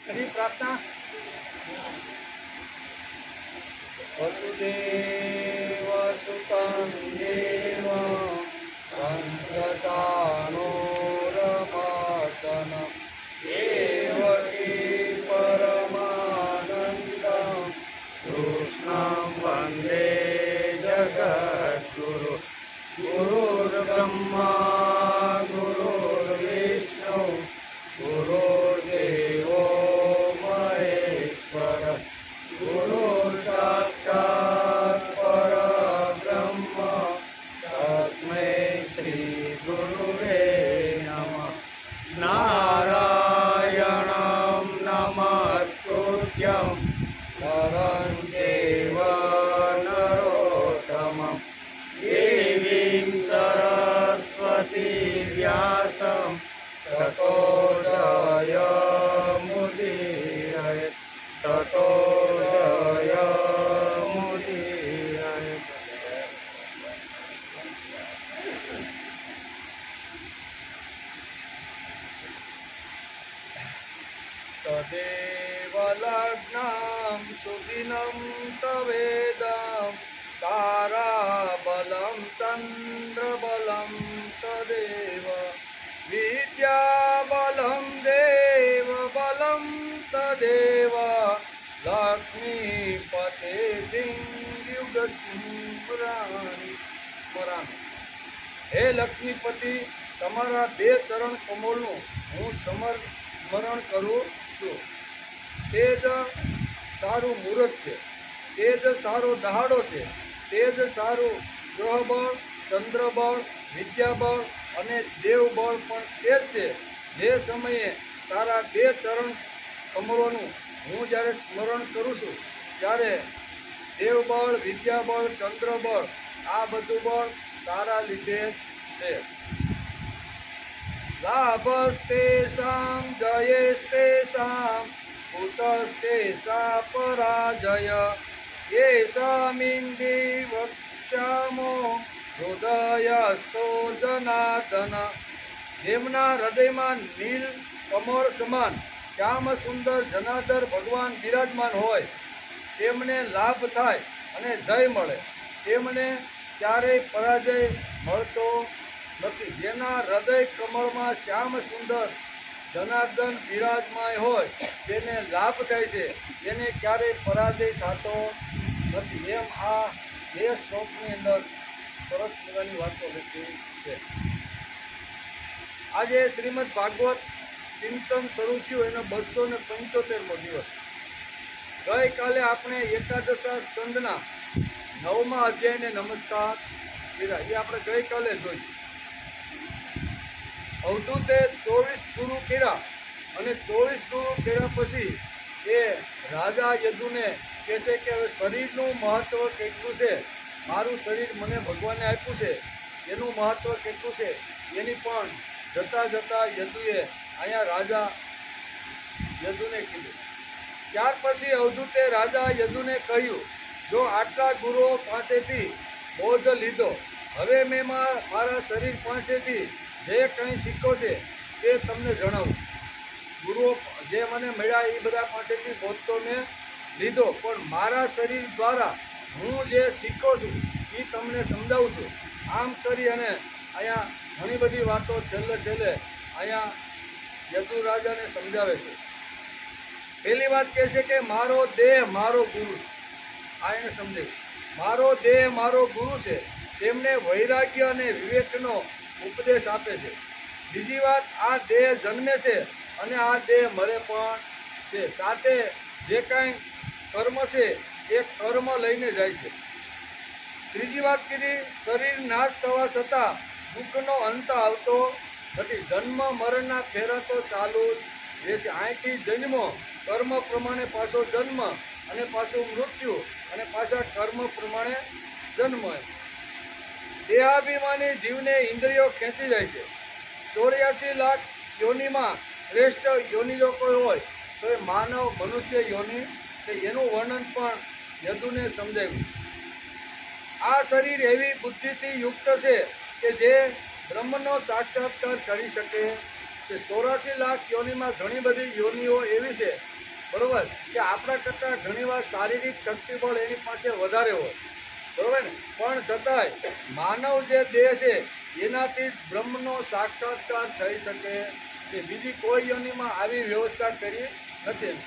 એની પ્રાર્થના વસુદેવ સુતં દેવ સંતતાનુરમાસન દેવકી પરમાનંદં કૃષ્ણં વંદે જગદ્ગુરુ ગુરુર્બ્રહ્મા ગુરુર્વિષ્ણુ ગુરુર્દેવો મહેશ્વર ગુરુર્સાક્ષાત પરબ્રહ્મ તસ્મૈ શ્રી ગુરુવે નમઃ નારાયણં નમસ્કૃત્યં નરં ચૈવ નરોત્તમં દેવીં સરસ્વતી વ્યાસં તતો જયમુદીરયે તતો જયમુદીરયે. તદેવ લગ્નં સુદિनं તવેદં તારાબलं ચંદ્રબलं તદેવ વિદ્યાબलं દેવબलं તદેવ લક્ષ્મીપતે દિવ્યુગસ્મરાણી. હે લક્ષ્મીપતિ, તમારા બે ચરણ કમળનું હું સ્મરણ કરું છું. તે જ સારું મુહૂર્ત છે, તે જ સારો દહાડો છે, તે જ સારું ગ્રહબળ, ચંદ્રબળ, વિદ્યાબળ અને દેવબળ પણ તે જ છે. જે સમયે તારા બે ચરણ કમળોનું હું જ્યારે સ્મરણ કરું છું ત્યારે દેવબળ, વિદ્યાબળ, ચંદ્રબળ આ બધું બળ તારા લીધે છે. લાભસ્તેષાં જયેસ્તેષાં કુતસ્તેષા પરાજય યેષામિન્દી વક્ષ્યામો હૃદયસ્તો જનાર્દન. જેમના હૃદયમાં નીલ કમળ સમાન શ્યામ સુંદર જનાર્દન ભગવાન બિરાજમાન હોય તેમને લાભ થાય અને જય મળે, તેમને ક્યારેય પરાજય મળતો નથી. જેના હૃદય કમળમાં શ્યામ સુંદર જનાર્દન બિરાજમાન હોય તેને લાભ થાય છે, તેને ક્યારેય પરાજય થતો નથી. એમ આ બે શ્લોકની અંદર સરસ મજાની વાતો લખી છે. આજે શ્રીમદ ભાગવત ચિંતન શરૂ થયું એનો 275મો દિવસ. ગઈકાલે આપણે એકાદશા સ્કંદના 9મા અધ્યાયને નમસ્કાર કર્યા, એ આપણે ગઈકાલે જોયું. અવધૂતે 24 ગુરુ કર્યા અને 24 ગુરુ કર્યા પછી એ રાજા યદુને કહે છે કે હવે શરીરનું મહત્વ કેટલું છે, મારું શરીર મને ભગવાને આપ્યું છે એનું મહત્વ કેટલું છે એની પણ જતા જતા યદુએ અહીંયા રાજા યદુને કીધું. ત્યાર પછી અવધૂતે રાજા યદુને કહ્યું, જો આટલા ગુરુઓ પાસેથી બોધ લીધો, હવે મેં મારા શરીર પાસેથી જે કંઈ શીખો છે તે તમને જણાવું. ગુરુઓ જે મને મળ્યા એ બધા પાસેથી બોધ તો મેં લીધો, પણ મારા શરીર દ્વારા હું જે શીખો છું એ તમને સમજાવું છું. આમ કરી અને અહીંયા ઘણી બધી વાતો છેલ્લે અહીંયા યદુ રાજાને સમજાવે છે. પહેલી વાત કહે છે કે મારો દેહ મારો ગુરુ. આ એને સમજાવ્યું. મારો દેહ મારો ગુરુ છે, તેમને વૈરાગ્ય અને વિવેકનો ઉપદેશ આપે છે. બીજી વાત, આ દેહ જન્મે છે અને આ દેહ મરે પણ છે. સાથે જે કાંઈ કર્મ છે એ કર્મ લઈને જાય છે. ત્રીજી વાત કીધી, શરીર નાશ થવા છતાં દુઃખનો અંત આવતો નથી. જન્મ મરણના ફેરા તો ચાલુ જ રહેશે. અહીંથી જન્મો, કર્મ પ્રમાણે પાછો જન્મ અને પાછું મૃત્યુ અને પાછા કર્મ પ્રમાણે જન્મ. દેહાભિમાની જીવને ઇન્દ્રિયો ખેંચી જાય છે. 84 લાખ યોનિમાં શ્રેષ્ઠ યોનિ જો કોઈ હોય તો એ માનવ મનુષ્ય યોનિ છે. એનું વર્ણન પણ યદુને સમજાવ્યું. આ શરીર એવી બુદ્ધિથી યુક્ત છે કે જે બ્રહ્મનો સાક્ષાત્કાર કરી શકે કે 84 લાખ યોનિમાં ઘણી બધી યોનિઓ એવી છે, બરોબર, કે આપણા કરતાં ઘણીવાર શારીરિક શક્તિબળ એની પાસે વધારે હોય, બરોબર ને, પણ છતાંય માનવ જે દેહ છે એનાથી જ બ્રહ્મનો સાક્ષાત્કાર થઈ શકે કે બીજી કોઈ યોનિમાં આવી વ્યવસ્થા કરી નથી.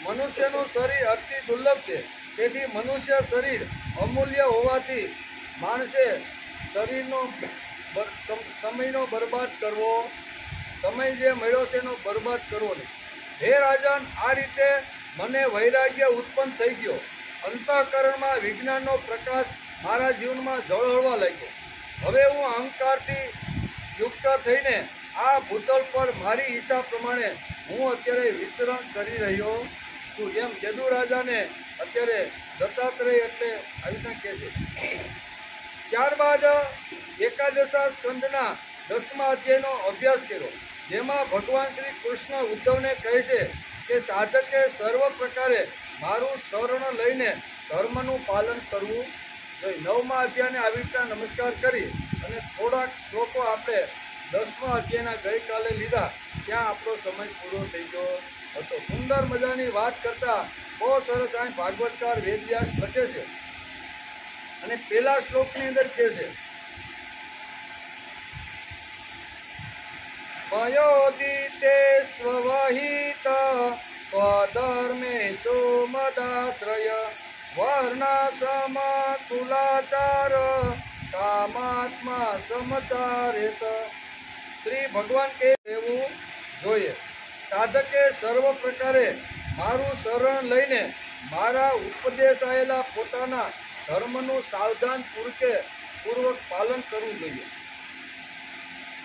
મનુષ્યનું શરીર અતિ દુર્લભ છે, તેથી મનુષ્ય શરીર અમૂલ્ય હોવાથી માણસે શરીરનો સમયનો બરબાદ કરવો, સમય જે મળ્યો છે એનો બરબાદ કરવો નહીં. હે રાજન, આ રીતે મને વૈરાગ્ય ઉત્પન્ન થઈ ગયો. અંતઃકરણમાં વિજ્ઞાનનો પ્રકાશ મારા જીવનમાં ઝળહળવા લાગ્યો. હવે હું અહંકારથી યુક્ત થઈને આ ભૂતલ પર મારી ઈચ્છા પ્રમાણે હું અત્યારે વિચરણ કરી રહ્યો છું. એમ યદુ રાજાને અત્યારે દત્તાત્રેય એટલે આવી રીતના કહે છે. ત્યારબાદ એકાદશા સ્કંદના 10મા અધ્યાયનો અભ્યાસ કર્યો, જેમાં ભગવાન શ્રી કૃષ્ણ ઉદ્ધવને કહે છે કે સાધકે સર્વ પ્રકારે મારું શરણ લઈને ધર્મનું પાલન કરવું જોઈએ. 9મા અધ્યાયને આવી રીતના નમસ્કાર કરી અને થોડાક શ્લોકો આપણે 10મા અધ્યાયના ગઈકાલે લીધા, ત્યાં આપણો સમય પૂરો થઈ ગયો હતો. સુંદર મજાની વાત કરતા બહુ સરસ અહીં ભાગવતકાર વેદવ્યાસ લખે છે અને પેલા શ્લોકની અંદર કહે છે, મયોદિતે સ્વવહિત સ્વધર્મે સોમદાશ્રય વર્ણાસમ કુલાચાર કામાત્મા સમચારેત. શ્રી ભગવાન કે એવું જોઈએ. સાધકે સર્વ પ્રકારે મારું શરણ લઈને મારા ઉપદેશાયેલા પોતાના ધર્મનું સાવધાન પૂર્વક પાલન કરવું જોઈએ.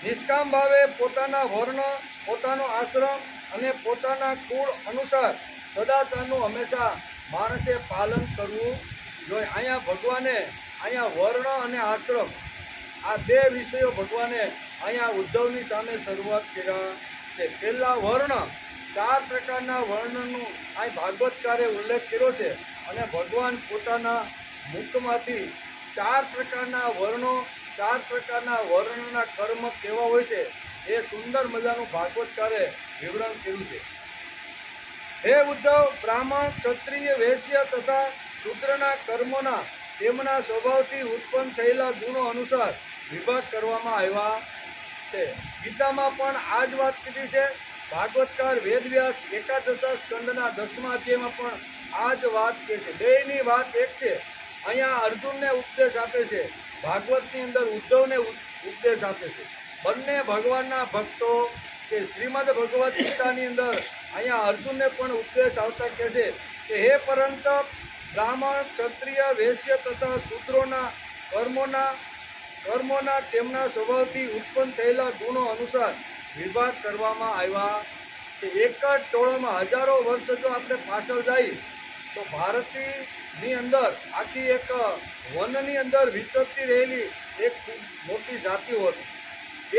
નિષ્કામ ભાવે પોતાના વર્ણ, પોતાનો આશ્રમ અને પોતાના કુળ અનુસાર સદાચારનું હંમેશા માણસે પાલન કરવું જોઈએ. અહીંયા વર્ણ અને આશ્રમ આ બે વિષયો ભગવાને અહીંયા ઉદ્ધવની સામે શરૂઆત કર્યા છે. પહેલા વર્ણ, 4 પ્રકારના વર્ણનું અહીં ભાગવતકારે ઉલ્લેખ કર્યો છે અને ભગવાન પોતાના મુખમાંથી 4 પ્રકારના વર્ણો, 4 પ્રકારના વર્ણના કર્મ કેવા હોય છે એ સુંદર મજાનું ભાગવતકારે વિવરણ કર્યું છે. હે ઉદ્ધવ, બ્રાહ્મણ, ક્ષત્રિય, વૈશ્ય તથા શૂદ્રના કર્મોના તેમના સ્વભાવથી ઉત્પન્ન થયેલા ગુણો અનુસાર વિભાગ કરવામાં આવ્યા છે. ગીતામાં પણ આ જ વાત કીધી છે. ભાગવતકાર વેદવ્યાસ એકાદશા સ્કંદના 10મા અધ્યાયમાં પણ આ જ વાત કહે છે. બેયની વાત એક છે. અહીંયા અર્જુનને ઉપદેશ આપે છે, ભાગવતની અંદર ઉદ્ધવને ઉપદેશ આપે છે. બંને ભગવાનના ભક્તો કે શ્રીમદ ભગવદ્ ગીતાની અંદર અહીંયા અર્જુનને પણ ઉપદેશ આવતા કહે છે કે હે પરંત બ્રાહ્મણ, ક્ષત્રિય, વૈશ્ય તથા શૂદ્રોના કર્મોના તેમના સ્વભાવથી ઉત્પન્ન થયેલા ગુણો અનુસાર વિભાગ કરવામાં આવ્યા છે. એક જ ટોળામાં હજારો વર્ષ જો આપણે પાછળ જઈએ તો ભારતની અંદર આખી એક વનની અંદર વિચરતી રહેલી એક મોટી જાતિઓ હતી.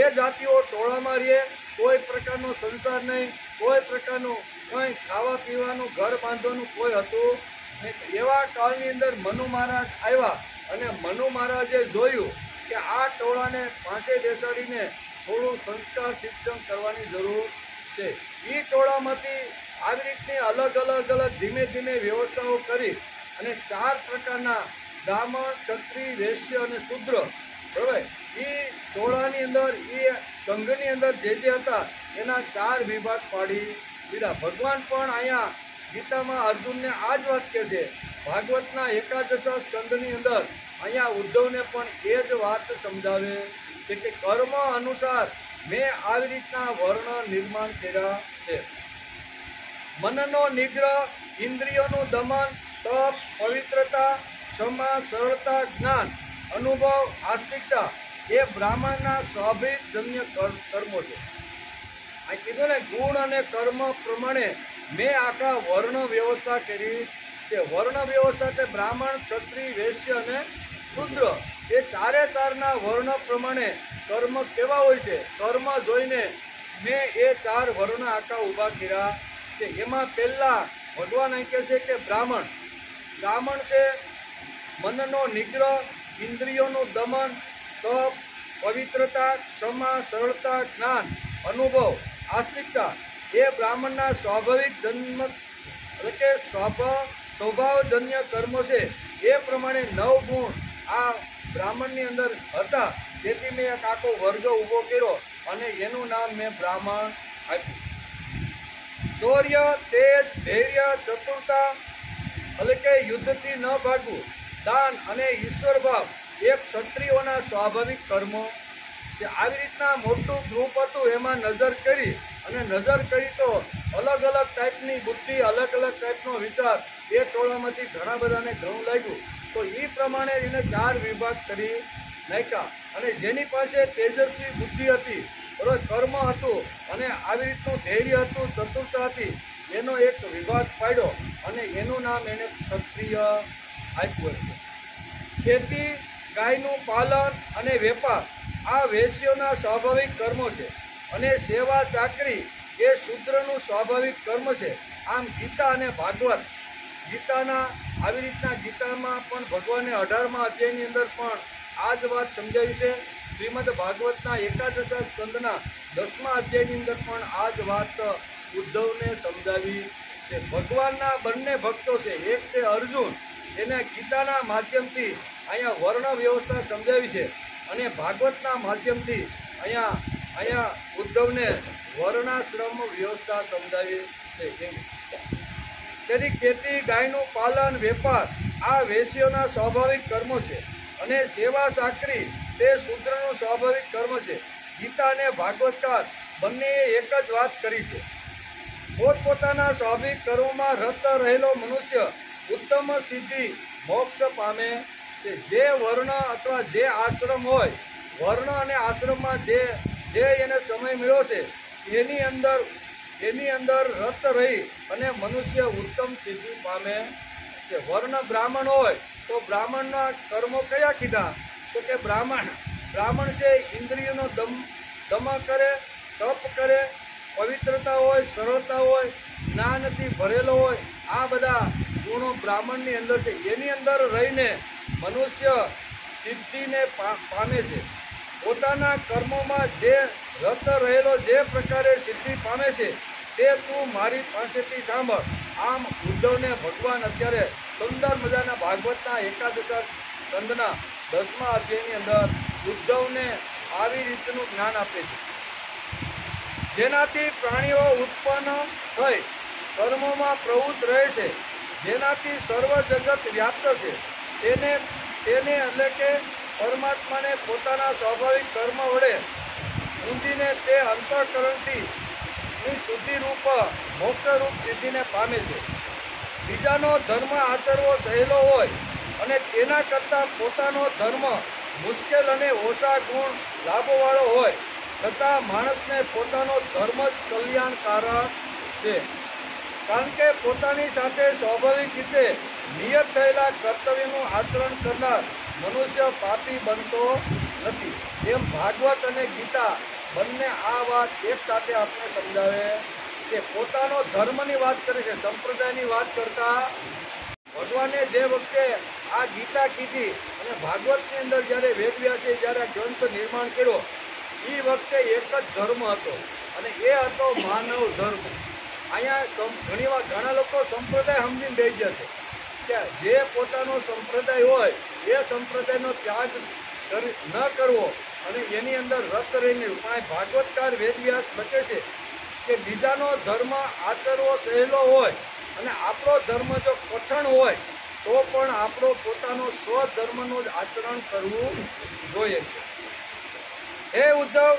એ જાતિઓ ટોળામાં રહે, કોઈ પ્રકારનો સંસાર નહીં, કોઈ પ્રકારનું કંઈ ખાવા પીવાનું, ઘર બાંધવાનું કોઈ હતું નહીં. એવા કાળની અંદર મનુ મહારાજ આવ્યા અને મનુ મહારાજે જોયું કે આ ટોળાને પાસે બેસાડીને થોડું સંસ્કાર શિક્ષણ કરવાની જરૂર છે. એ ટોળામાંથી આવી રીતની અલગ ધીમે ધીમે વ્યવસ્થાઓ કરી અને 4 પ્રકારના બ્રાહ્મણ, ક્ષત્રિય, વૈશ્ય અને શૂદ્ર, બરાબર, એ ટોળાની અંદર, એ સંઘની અંદર જે હતા એના 4 વિભાગ પાડી દીધા. ભગવાન પણ અહીંયા ગીતામાં અર્જુનને આ જ વાત કહે છે. ભાગવતના એકાદશા સ્કંદની અંદર અહીંયા ઉદ્ધવને પણ એ જ વાત સમજાવે છે કે કર્મ અનુસાર મેં આવી રીતના વર્ણ નિર્માણ કર્યા છે. મનનો નિગ્રહ, ઇન્દ્રિયોનું દમન, તપ, પવિત્રતા, ક્ષમા, સરળતા, જ્ઞાન, અનુભવ, આસ્તિકતા એ બ્રાહ્મણના સ્વાભાવિકજન્ય કર્મો છે. આ કીધું ને, ગુણ અને કર્મ પ્રમાણે મેં આખા વર્ણ વ્યવસ્થા કરી છે. વર્ણ વ્યવસ્થા એટલે બ્રાહ્મણ, ક્ષત્રિય, વૈશ્ય અને શૂદ્ર એ 4 વર્ણ પ્રમાણે કર્મ કેવા હોય છે, કર્મ જોઈને મેં એ 4 વર્ણ આખા ઊભા કર્યા છે. એમાં પહેલા ભગવાન અહીં કહે છે કે બ્રાહ્મણ છે મનનો નિગ્રહ, ઇન્દ્રિયોનું દમન, તપ, પવિત્રતા, ક્ષમા, સરળતા, જ્ઞાન, અનુભવ, આસ્તિકતા એ બ્રાહ્મણના સ્વાભાવિક જન્મ એટલે કે સ્વભાવજન્ય કર્મો છે. એ પ્રમાણે 9 ગુણ આ બ્રાહ્મણની અંદર હતા. તેથી મેં એક આખો વર્ગ ઊભો કર્યો અને એનું નામ મેં બ્રાહ્મણ આપ્યું. શૌર્ય, તેજ, ધૈર્ય, ચતુરતા એટલે કે યુદ્ધથી ન ભાગવું, દાન અને ઈશ્વર ભાવ એ ક્ષત્રિયોના સ્વાભાવિક કર્મો છે. આવી રીતના મોટું ગ્રુપ હતું. એમાં નજર કરી અને નજર કરી તો અલગ અલગ ટાઈપની બુદ્ધિ, અલગ અલગ ટાઈપનો વિચાર એ ટોળામાંથી ઘણા બધાને ઘણું લાગ્યું. તો એ પ્રમાણે એને 4 વિભાગ કરી નાખ્યા. અને જેની પાસે તેજસ્વી બુદ્ધિ હતી, બરોબર, કર્મ હતું અને આવી રીતનું ધૈર્ય હતું, ચતુરતા હતી, એનો એક વિભાગ પાડ્યો અને એનું નામ એને ક્ષત્રિય આપ્યું હતું. ખેતી, ગાયનું પાલન અને વેપાર આ વૈશ્યોના સ્વાભાવિક કર્મો છે. અને સેવા ચાકરી એ શૂદ્રનું સ્વાભાવિક કર્મ છે. આમ ગીતા અને ભાગવત, ગીતાના આવી રીતના ગીતામાં પણ ભગવાને 18મા અધ્યાયની અંદર પણ આ જ વાત સમજાવી છે. શ્રીમદ ભાગવતના 11 સ્કંદના 10મા અધ્યાયની અંદર પણ આ જ વાત ઉદ્ધવને સમજાવી છે. ભગવાનના બંને ભક્તો છે. એક છે અર્જુન, એને ગીતાના માધ્યમથી અહીંયા વર્ણ વ્યવસ્થા સમજાવી છે અને ભાગવતના માધ્યમથી અહીંયા ઉદ્ધવને વર્ણાશ્રમ વ્યવસ્થા સમજાવી છે. તેથી ખેતી, ગાયનું પાલન, વેપાર આ વૈશ્યોના સ્વાભાવિક કર્મો છે અને સેવા ચાકરી તે શૂદ્રનું સ્વાભાવિક કર્મ છે. ગીતા અને ભાગવતકાર બંનેએ એક જ વાત કરી છે. પોતપોતાના સ્વાભાવિક કર્મોમાં રત રહેલો મનુષ્ય ઉત્તમ સિદ્ધિ મોક્ષ પામે છે. જે વર્ણ અથવા જે આશ્રમ હોય, વર્ણ અને આશ્રમમાં જે એને સમય મળ્યો છે એની અંદર રત રહી અને મનુષ્ય ઉત્તમ સિદ્ધિ પામે છે. વર્ણ બ્રાહ્મણ હોય તો બ્રાહ્મણના કર્મો કયા કીધા? તો કે બ્રાહ્મણ છે ઇન્દ્રિયનો દમન કરે, તપ કરે, પવિત્રતા હોય, સરળતા હોય, જ્ઞાનથી ભરેલો હોય, આ બધા ગુણો બ્રાહ્મણની અંદર છે. એની અંદર રહીને મનુષ્ય સિદ્ધિને પામે છે. પોતાના કર્મોમાં જે રત રહેલો જે પ્રકારે સિદ્ધિ પામે છે તે તું મારી પાસેથી સાંભળ. આમ ઉદ્ધવને ભગવાન અત્યારે સુંદર મજાના ભાગવતના 11 સ્કંદના 10મા અધ્યાયની અંદર ઉદ્ધવને આવી રીતનું જ્ઞાન આપે છે. જેનાથી પ્રાણીઓ ઉત્પન્ન થઈ કર્મોમાં પ્રવૃત્ત રહે છે, જેનાથી સર્વ જગત વ્યાપ્ત છે, તેને એટલે કે પરમાત્માને પોતાના સ્વાભાવિક કર્મ વડે ઊંધીને તે અંતઃકરણથી શુદ્ધિરૂપ મોક્ષરૂપ સિદ્ધિને પામે છે. બીજાનો ધર્મ આચરવો સહેલો હોય અને તેના કરતાં પોતાનો ધર્મ મુશ્કેલ અને ઓછા ગુણ લાભોવાળો હોય છતાં માણસને પોતાનો ધર્મ જ કલ્યાણકારક છે. કારણ કે પોતાની સાથે સ્વાભાવિક રીતે નિયત થયેલા કર્તવ્યનું આચરણ કરનાર મનુષ્ય પાપી બનતો નથી. એમ ભાગવત અને ગીતા બંને આ વાત એક સાથે આપણે સમજાવે કે પોતાનો ધર્મની વાત કરે છે. સંપ્રદાયની વાત કરતા ભગવાને જે વખતે આ ગીતા કીધી અને ભાગવતની અંદર જ્યારે વેદવ્યાસે જ્યારે ગ્રંથ નિર્માણ કર્યો એ વખતે એક જ ધર્મ હતો અને એ હતો માનવ ધર્મ. અહીંયા ઘણા લોકો સંપ્રદાય સમજીને બેસી જશે કે જે પોતાનો સંપ્રદાય હોય એ સંપ્રદાયનો ત્યાગ ન કરવો અને એની અંદર રત રહીને. પણ ભાગવતકાર વેદવ્યાસ લખે છે કે બીજાનો ધર્મ આચરવો સહેલો હોય અને આપણો ધર્મ જો કઠણ હોય તો પણ આપણો પોતાનો સ્વધર્મનું જ આચરણ કરવું જોઈએ. હે ઉદ્ધવ,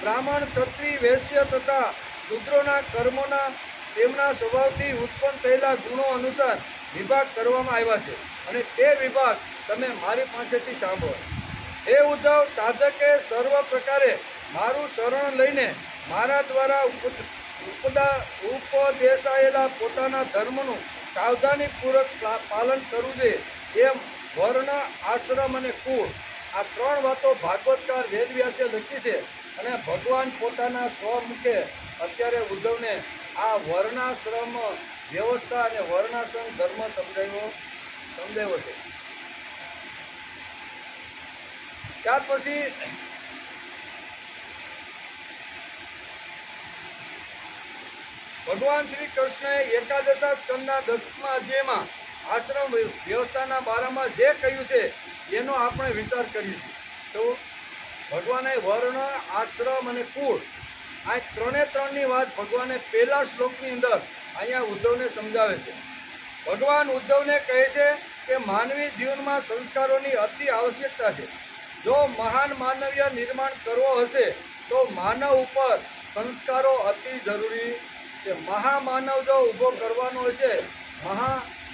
બ્રાહ્મણ, ક્ષત્રિય, વૈશ્ય તથા શૂદ્રોના કર્મોના તેમના સ્વભાવથી ઉત્પન્ન થયેલા ગુણો અનુસાર વિભાગ કરવામાં આવ્યા છે અને તે વિભાગ તમે મારી પાસેથી સાંભળો. હે ઉદ્ધવ, સાધકે સર્વ પ્રકારે મારું શરણ લઈને મારા દ્વારા ઉપદેશાયેલા પોતાના ધર્મનું સાવધાનીપૂર્વક પાલન કરવું જોઈએ. એમ વર્ણ, આશ્રમ અને કુળ આ 3 વાતો ભાગવતકાર વેદવ્યાસે લખી છે અને ભગવાન પોતાના સ્વમુખે અત્યારે ઉદ્ધવને આ વર્ણાશ્રમ વ્યવસ્થા અને વર્ણાશ્રમ ધર્મ સમજાવ્યો છે. ત્યાર પછી ભગવાન શ્રી કૃષ્ણએ એકાદશા સ્કંદના 10મા અધ્યાયમાં આશ્રમ વ્યવસ્થાના બારામાં જે કહ્યું છે એનો આપણે વિચાર કરીશું. તો ભગવાને વર્ણ, આશ્રમ અને કુળ આ ત્રણની વાત ભગવાને પહેલા શ્લોકની અંદર અહીંયા ઉદ્ધવને સમજાવે છે. ભગવાન ઉદ્ધવને કહે છે કે માનવી જીવનમાં સંસ્કારોની અતિ આવશ્યકતા છે. જો મહાન માનવીય નિર્માણ કરવો હશે તો માનવ ઉપર સંસ્કારો અતિ જરૂરી છે. મહામાનવ જો ઊભો કરવાનો છે,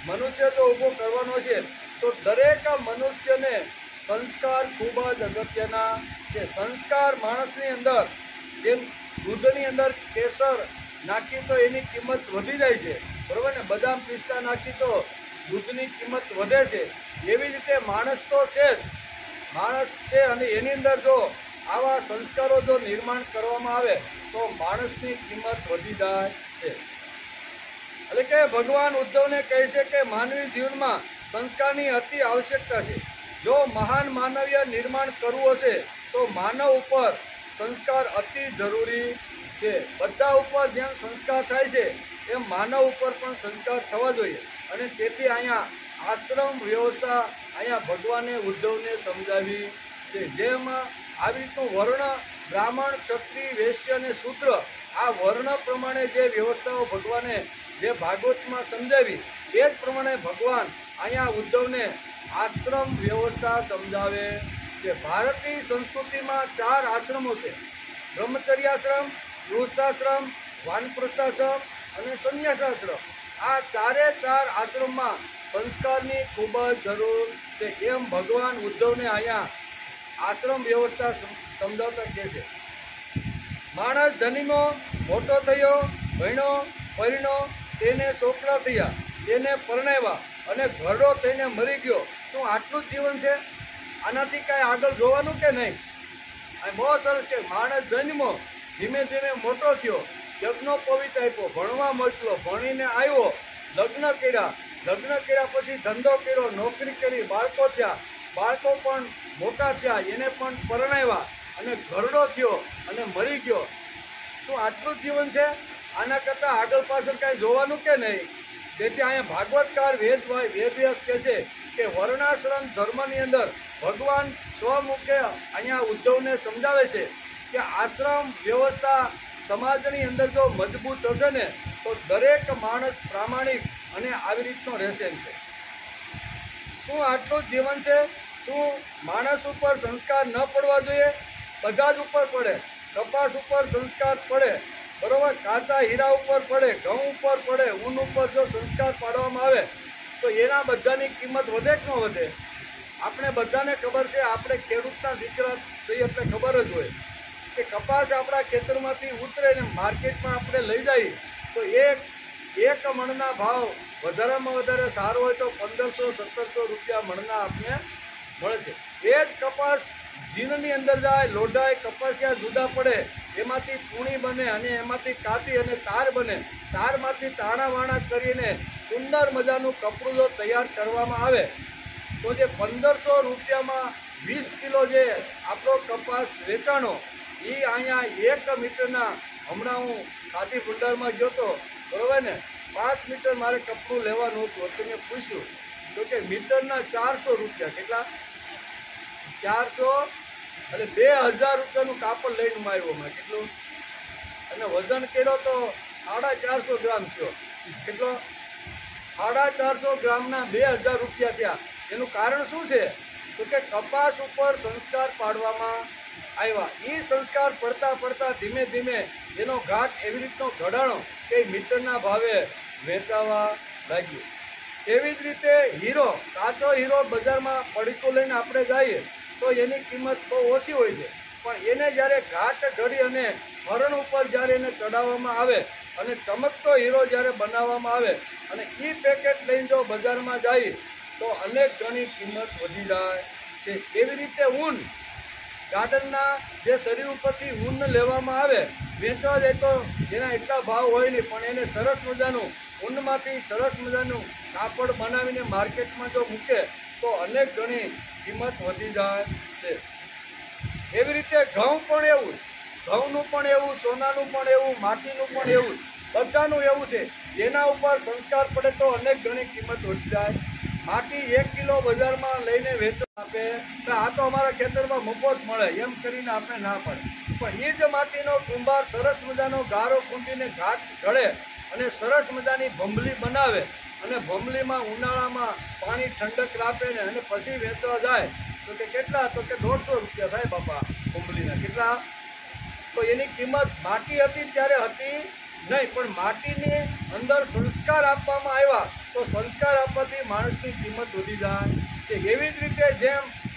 મનુષ્ય જો ઊભો કરવાનો છે તો દરેક મનુષ્યને સંસ્કાર ખૂબ જ અગત્યના છે. સંસ્કાર માણસની અંદર, જેમ દૂધની અંદર કેસર નાખી તો એની કિંમત વધી જાય છે, બરોબર ને, બદામ પિસ્તા નાખી તો દૂધની કિંમત વધે છે. એવી રીતે માણસ તો છે જ, માણસ છે, અને એની અંદર જો આવા સંસ્કારો જો નિર્માણ કરવામાં આવે તો માણસની કિંમત વધી જાય છે. એટલે કે ભગવાન ઉદ્ધવને કહે છે કે માનવી જીવનમાં સંસ્કારની અતિ આવશ્યકતા છે. જો મહાન માનવીય નિર્માણ કરવું હશે તો માનવ ઉપર સંસ્કાર અતિ જરૂરી છે. બધા ઉપર જેમ સંસ્કાર થાય છે એમ માનવ ઉપર પણ સંસ્કાર થવા જોઈએ. અને તેથી અહીંયા આશ્રમ વ્યવસ્થા અહીંયા ભગવાને ઉદ્ધવને સમજાવી છે. જેમાં આવી રીતનું વર્ણ, બ્રાહ્મણ, ક્ષત્રિય, વૈશ્ય અને શૂદ્ર આ વર્ણ પ્રમાણે જે વ્યવસ્થાઓ ભગવાને જે ભાગવતમાં સમજાવી તે જ પ્રમાણે ભગવાન અહીંયા ઉદ્ધવને આશ્રમ વ્યવસ્થા સમજાવે છે. ભારતીય સંસ્કૃતિમાં 4 આશ્રમો છે: બ્રહ્મચર્યાશ્રમ, ગૃહસ્થાશ્રમ, વાનપ્રસ્થાશ્રમ અને સંન્યાસાશ્રમ. આ 4 આશ્રમમાં સંસ્કારની ખૂબ જ જરૂર છે. એમ ભગવાન ઉદ્ધવને અહીંયા આશ્રમ વ્યવસ્થા સમજાવતા કહે છે. માણસ જન્મ્યો, મોટો થયો, ભણ્યો, પરણ્યો, તેને છોકરા થયા, તેને પરણાવ્યા અને ઘરડો થઈને મરી ગયો. શું આટલું જ જીવન છે? આનાથી કાંઈ આગળ જોવાનું કે નહીં? આ બહુ સરસ છે. માણસ જન્મો, ધીમે ધીમે મોટો થયો, યજ્ઞોપવિત આપ્યો, ભણવા મોકલ્યો, ભણીને આવ્યો, લગ્ન કર્યા પછી ધંધો કર્યો, નોકરી કરી, બાળકો થયા, બાળકો પણ મોટા થયા, એને પણ પરણાવ્યા અને ઘરડો થયો અને મરી ગયો. શું આટલું જ જીવન છે? આના કરતાં આગળ પાછળ કાંઈ જોવાનું કે નહીં? તેથી અહીંયા ભાગવતકાર વેદવ્યાસ કહે છે કે વર્ણાશ્રમ ધર્મની અંદર ભગવાન સ્વમુખે અહીંયા ઉદ્ધવને સમજાવે છે કે આશ્રમ વ્યવસ્થા સમાજની અંદર જો મજબૂત હશે ને તો દરેક માણસ પ્રામાણિક અને આવી રીતનો રહેશે. શું આટલું જ જીવન છે? શું માણસ ઉપર સંસ્કાર ન પડવા જોઈએ? બધા જ ઉપર પડે. કપાસ ઉપર સંસ્કાર પડે, બરોબર, કાચા હીરા ઉપર પડે, ઘઉં ઉપર પડે, ઊન ઉપર જો સંસ્કાર પાડવામાં આવે તો એના બધાની કિંમત વધે કે ન વધે? આપણે બધાને ખબર છે, આપણે ખેડૂતના દીકરા છીએ એટલે ખબર જ હોય કે કપાસ આપણા ખેતરમાંથી ઉતરે ને માર્કેટમાં આપણે લઈ જઈએ તો એક મણના ભાવ વધારેમાં વધારે સારો હોય તો 1500-1700 રૂપિયા મણના આપણે મળે છે. એ જ કપાસ જીનની અંદર જાય, લોઢાય, કપાસિયા જુદા પડે, એમાંથી પૂણી બને અને એમાંથી કાતી અને તાર બને. તારમાંથી તાણાવાણા કરીને સુંદર મજાનું કપડું જો તૈયાર કરવામાં આવે તો જે 1500 રૂપિયામાં 20 કિલો જે આપણો કપાસ વેચાણો એ અહીંયા 1 મીટરના, હમણાં હું ખાદી ભંડારમાં ગયો હતો, બરોબર ને, 5 મીટર મારે કપડું લેવાનું હતું. તો મેં પૂછ્યું તો કે મીટરના 400 રૂપિયા. કેટલા? 400 એટલે 2000 રૂપિયાનું કાપડ લઈને આવ્યો મેં. કેટલું? અને વજન કર્યો તો 450 ગ્રામ થયો. કેટલો? 450 ગ્રામના 2000 રૂપિયા થયા. એનું કારણ શું છે? તો કે કપાસ ઉપર સંસ્કાર પાડવામાં આવ્યા. એ સંસ્કાર પડતા ધીમે ધીમે એનો ઘાટ એવી રીતનો ઘડાણો કે મીટરના ભાવે વેચાવા લાગ્યું. એવી જ રીતે હીરો, કાચો હીરો બજારમાં પડીકો લઈને આપણે જઈએ તો એની કિંમત બહુ ઓછી હોય છે, પણ એને જ્યારે ઘાટ ઘડી અને હરણ ઉપર જ્યારે એને ચડાવવામાં આવે અને ચમકતો હીરો જ્યારે બનાવવામાં આવે અને એ પેકેટ લઈને જો બજારમાં જાય તો અનેક ગણી કિંમત વધી જાય છે. એવી રીતે ઊન, ગાર્ડનના જે શરીર ઉપરથી ઊન લેવામાં આવે, વેચવા જાય તો એના એટલા ભાવ હોય નહીં, પણ એને સરસ મજાનું ઊનમાંથી સરસ મજાનું કાપડ બનાવીને માર્કેટમાં જો મૂકે તો અનેક ગણી કિંમત વધી જાય છે. એવી રીતે ઘઉં પણ એવું, ઘઉંનું પણ એવું, સોનાનું પણ એવું, માટીનું પણ એવું, બધાનું એવું છે. જેના ઉપર સંસ્કાર પડે તો અનેક ગણી કિંમત વધી જાય. માટી 1 કિલો બજારમાં લઈને વેચવા આપે તો આ તો અમારા ખેતરમાં મફત મળે એમ કરીને આપણે ના પડે. પણ એ જ માટીનો કુંભાર સરસ મજાનો ગારો ખૂંદીને ઘાટ ઘડે અને સરસ મજાની ભંભલી બનાવે અને ભંભલીમાં ઉનાળામાં પાણી ઠંડક રાખે ને અને પછી વેચવા જાય તો કે કેટલા? તો કે 150 રૂપિયા થાય બાપા ભંભલીના. કેટલા? તો એની કિંમત માટી હતી ત્યારે હતી નહીં, પણ માટીની અંદર સંસ્કાર આપવામાં આવ્યા તો સંસ્કાર આપવાથી માણસની કિંમત વધી જાય છે. એવી જ રીતે